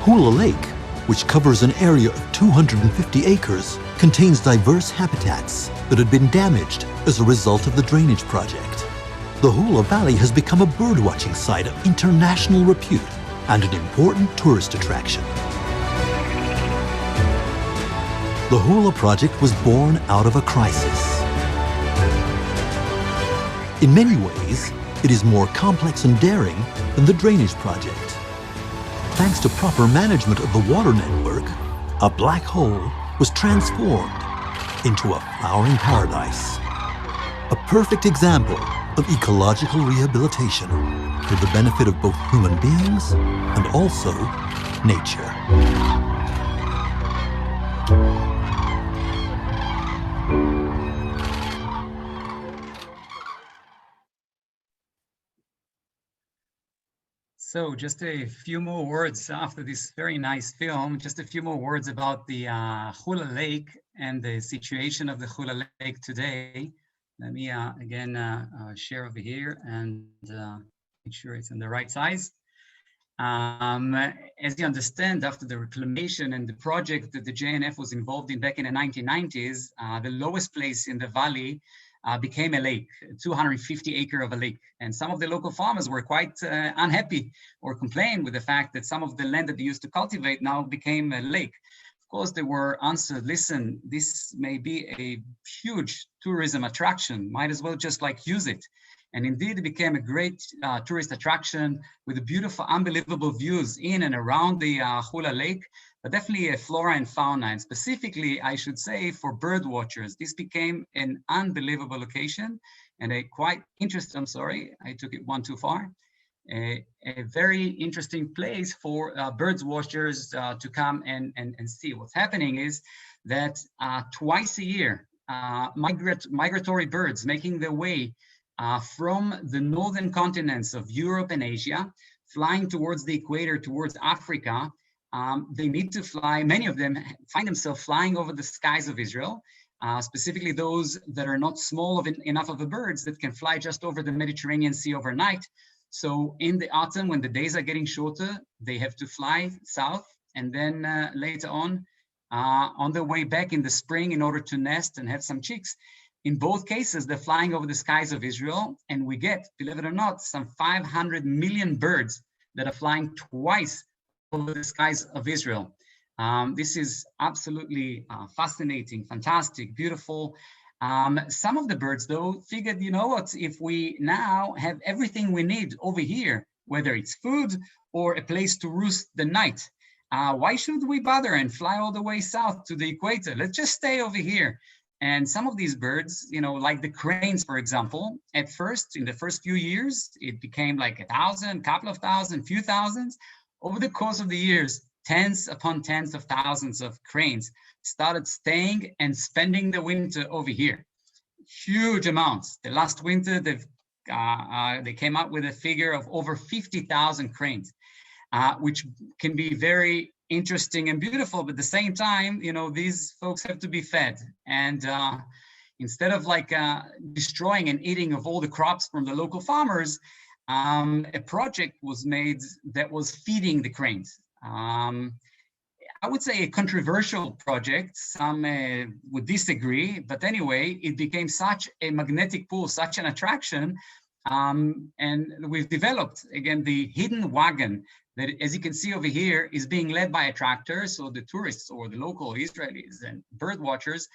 Hula Lake, which covers an area of 250 acres, contains diverse habitats that had been damaged as a result of the drainage project. The Hula Valley has become a birdwatching site of international repute and an important tourist attraction. The Hula project was born out of a crisis. In many ways, it is more complex and daring than the drainage project. Thanks to proper management of the water network, a black hole was transformed into a flowering paradise. A perfect example of ecological rehabilitation for the benefit of both human beings and also nature. So just a few more words after this very nice film, just a few more words about the Hula Lake and the situation of the Hula Lake today. Let me again share over here and make sure it's in the right size. As you understand, after the reclamation and the project that the JNF was involved in back in the 1990s, the lowest place in the valley became a lake, 250 acre of a lake. And some of the local farmers were quite unhappy or complained with the fact that some of the land that they used to cultivate now became a lake. Of course, they were answered, listen, this may be a huge tourism attraction, might as well just like use it. And indeed, it became a great tourist attraction with beautiful, unbelievable views in and around the Hula Lake, but definitely a flora and fauna. And specifically, I should say, for bird watchers, this became an unbelievable location and a quite interesting, I'm sorry, I took it one too far, a very interesting place for birds watchers to come and see. What's happening is that twice a year, migratory birds making their way from the northern continents of Europe and Asia, flying towards the equator, towards Africa. They need to fly, many of them find themselves flying over the skies of Israel, specifically those that are not small enough of the birds that can fly just over the Mediterranean Sea overnight. So in the autumn, when the days are getting shorter, they have to fly south, and then later on their way back in the spring in order to nest and have some chicks. In both cases, they're flying over the skies of Israel, and we get, believe it or not, some 500 million birds that are flying twice over the skies of Israel. This is absolutely fascinating, fantastic, beautiful. Some of the birds, though, figured, you know what, if we now have everything we need over here, whether it's food or a place to roost the night, why should we bother and fly all the way south to the equator? Let's just stay over here. And some of these birds, you know, like the cranes, for example, at first, in the first few years, it became like 1,000, couple of thousand, few thousands. Over the course of the years, tens upon tens of thousands of cranes started staying and spending the winter over here. Huge amounts. The last winter, they came out with a figure of over 50,000 cranes, which can be very interesting and beautiful, but at the same time, you know, these folks have to be fed. And instead of like destroying and eating of all the crops from the local farmers, a project was made that was feeding the cranes. I would say a controversial project. Some would disagree, but anyway, it became such a magnetic pull, such an attraction. And we've developed, again, the hidden wagon that, as you can see over here, is being led by a tractor. So the tourists or the local Israelis and bird watchers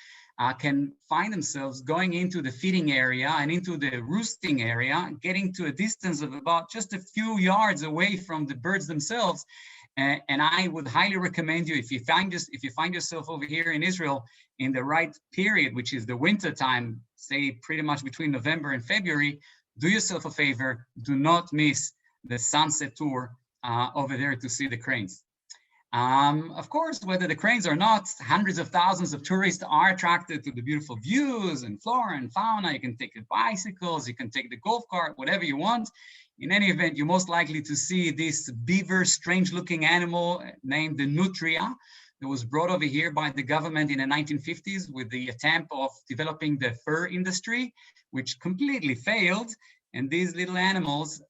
can find themselves going into the feeding area and into the roosting area, getting to a distance of about just a few yards away from the birds themselves. And I would highly recommend you, if you find yourself over here in Israel in the right period, which is the winter time, say pretty much between November and February, do yourself a favor, do not miss the sunset tour over there to see the cranes. Of course, whether the cranes or not, hundreds of thousands of tourists are attracted to the beautiful views and flora and fauna. You can take the bicycles, you can take the golf cart, whatever you want. In any event, you're most likely to see this beaver, strange-looking animal named the nutria that was brought over here by the government in the 1950s with the attempt of developing the fur industry, which completely failed. And these little animals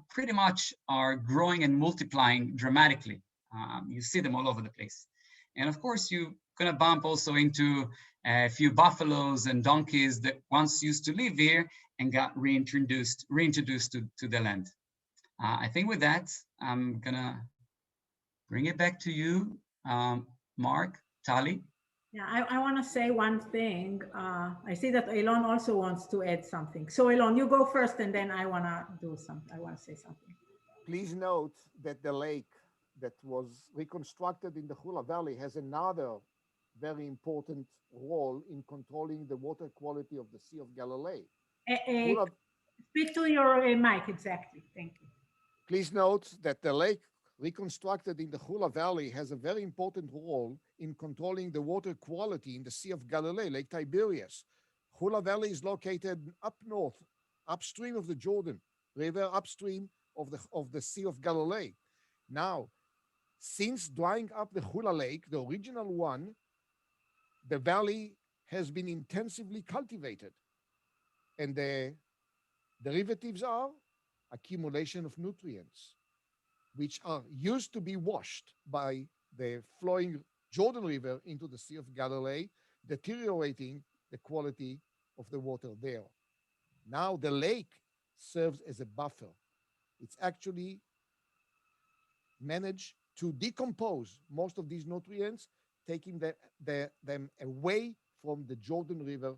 pretty much are growing and multiplying dramatically. You see them all over the place. And of course, you're gonna bump also into a few buffaloes and donkeys that once used to live here and got reintroduced to the land. I think with that, I'm gonna bring it back to you, Mark, Tali. Yeah, I want to say one thing. I see that Elon also wants to add something. So Elon, you go first, and then I want to do something. I want to say something. Please note that the lake that was reconstructed in the Hula Valley has another very important role in controlling the water quality of the Sea of Galilee. Speak to your mic, exactly. Thank you. Please note that the lake reconstructed in the Hula Valley has a very important role in controlling the water quality in the Sea of Galilee, Lake Tiberias. Hula Valley is located up north, upstream of the Jordan River, upstream of the Sea of Galilee. Now, since drying up the Hula Lake, the original one, the valley has been intensively cultivated. And the derivatives are accumulation of nutrients, which are used to be washed by the flowing Jordan River into the Sea of Galilee, deteriorating the quality of the water there. Now the lake serves as a buffer. It's actually managed to decompose most of these nutrients, taking them away from the Jordan River.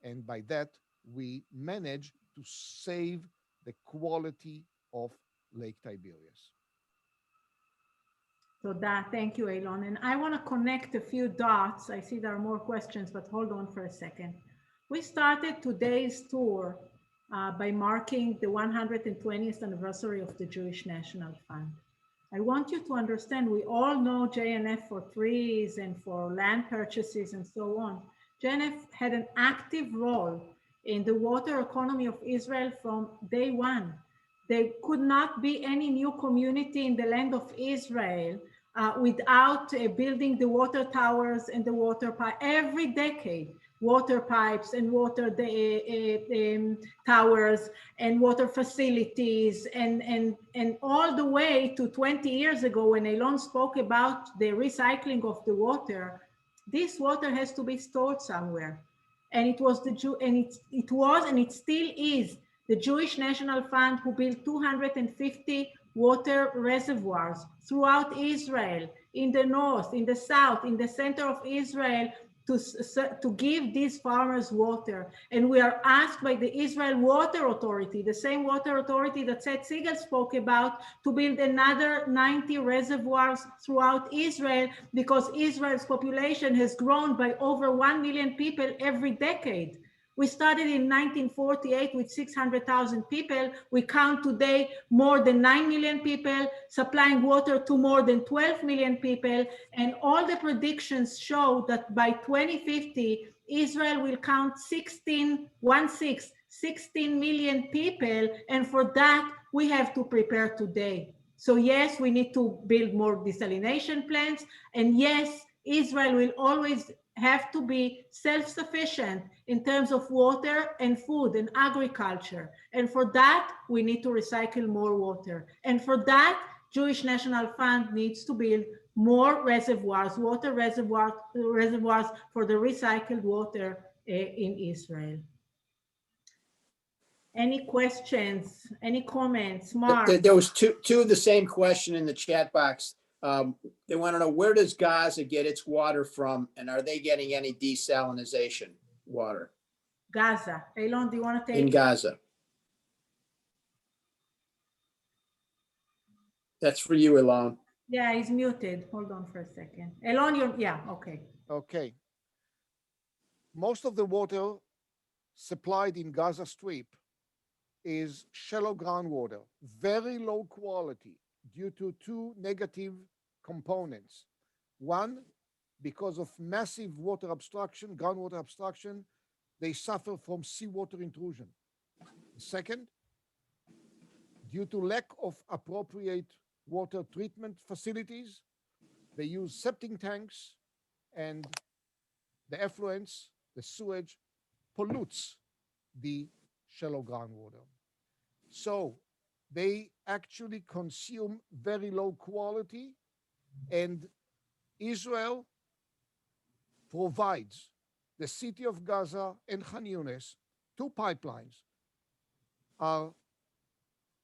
And by that, we manage to save the quality of Lake Tiberias. So thank you, Elon. And I want to connect a few dots. I see there are more questions, but hold on for a second. We started today's tour by marking the 120th anniversary of the Jewish National Fund. I want you to understand, we all know JNF for trees and for land purchases and so on. JNF had an active role in the water economy of Israel from day one. There could not be any new community in the land of Israel without building the water towers and the water pipe. Every decade, water pipes and water towers and water facilities and all the way to 20 years ago when Elon spoke about the recycling of the water. This water has to be stored somewhere. And it was and it still is the Jewish National Fund who built 250 water reservoirs throughout Israel, in the north, in the south, in the center of Israel, to give these farmers water. And we are asked by the Israel Water Authority, the same water authority that Seth Siegel spoke about, to build another 90 reservoirs throughout Israel, because Israel's population has grown by over 1 million people every decade. We started in 1948 with 600,000 people. We count today more than 9 million people, supplying water to more than 12 million people. And all the predictions show that by 2050, Israel will count 16 million people. And for that, we have to prepare today. So yes, we need to build more desalination plants. And yes, Israel will always have to be self-sufficient in terms of water and food and agriculture. And for that, we need to recycle more water. And for that, Jewish National Fund needs to build more reservoirs, water reservoirs for the recycled water in Israel. Any questions, any comments? Mark? There was two of the same question in the chat box. They want to know, where does Gaza get its water from, and are they getting any desalinization water Gaza. Elon, do you want to take in Gaza? That's for you, Elon. Yeah, he's muted. Hold on for a second. Elon, yeah, okay. Okay. Most of the water supplied in Gaza Strip is shallow groundwater, very low quality due to two negative components. One, because of massive water obstruction, groundwater obstruction, they suffer from seawater intrusion. Second, due to lack of appropriate water treatment facilities, they use septic tanks, and the effluents, the sewage, pollutes the shallow groundwater. So they actually consume very low quality, and Israel provides the city of Gaza and Khan Yunis, two pipelines, are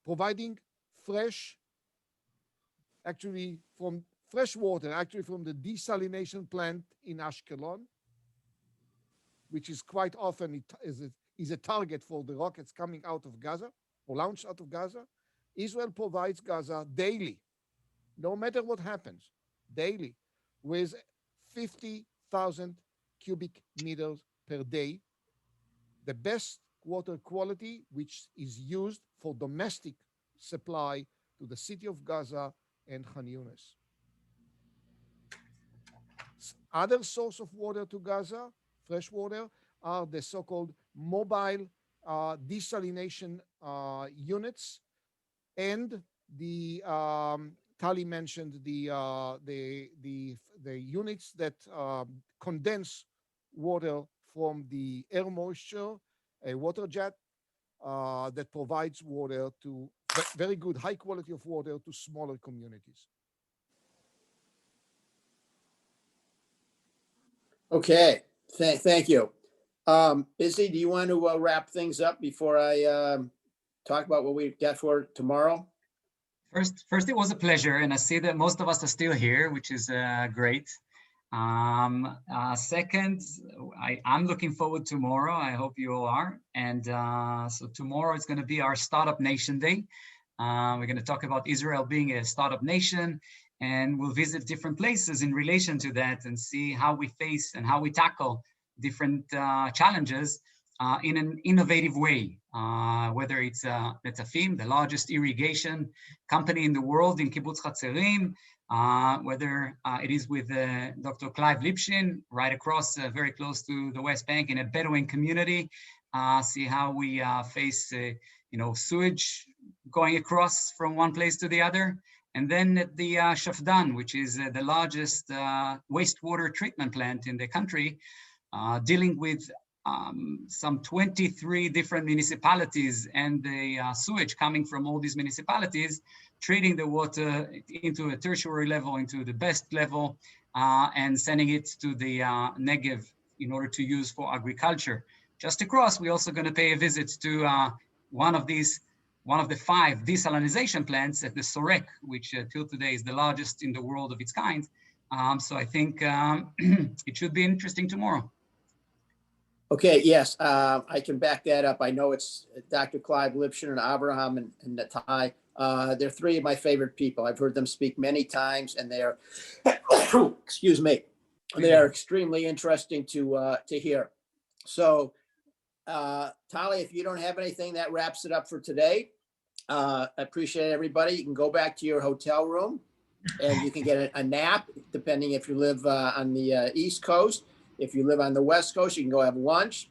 providing fresh water, actually from the desalination plant in Ashkelon, which is quite often is a target for the rockets coming out of Gaza or launched out of Gaza. Israel provides Gaza daily, no matter what happens, daily, with 50,000 cubic meters per day, the best water quality, which is used for domestic supply to the city of Gaza and Khan Yunis. Other source of water to Gaza, fresh water, are the so-called mobile desalination units, and the Tali mentioned the units that condense water from the air moisture, a water jet that provides water to very good, high quality of water to smaller communities. Okay, thank you. Izzy, do you want to wrap things up before I talk about what we've got for tomorrow? First, it was a pleasure, and I see that most of us are still here, which is great. Second, I'm looking forward to tomorrow. I hope you all are. And so tomorrow is going to be our Startup Nation Day. We're going to talk about Israel being a startup nation, and we'll visit different places in relation to that and see how we face and how we tackle different challenges in an innovative way. Whether it's Netafim, the largest irrigation company in the world in Kibbutz Hatzerim, whether it is with Dr. Clive Lipshin, right across, very close to the West Bank in a Bedouin community, see how we face, sewage going across from one place to the other. And then at the Shafdan, which is the largest wastewater treatment plant in the country, dealing with some 23 different municipalities and the sewage coming from all these municipalities, treating the water into a tertiary level, into the best level, and sending it to the Negev in order to use for agriculture. Just across, we're also going to pay a visit to one of the 5 desalinization plants at the Sorek, which till today is the largest in the world of its kind. So I think it should be interesting tomorrow. Okay, yes, I can back that up. I know it's Dr. Clive Lipshin and Abraham and Natai. They're 3 of my favorite people. I've heard them speak many times, and they are, excuse me, they are extremely interesting to hear. So, Tali, if you don't have anything, that wraps it up for today. I appreciate everybody. You can go back to your hotel room, and you can get a nap, depending if you live on the East Coast. If you live on the West Coast, you can go have lunch.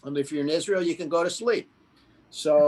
And if you're in Israel, you can go to sleep. So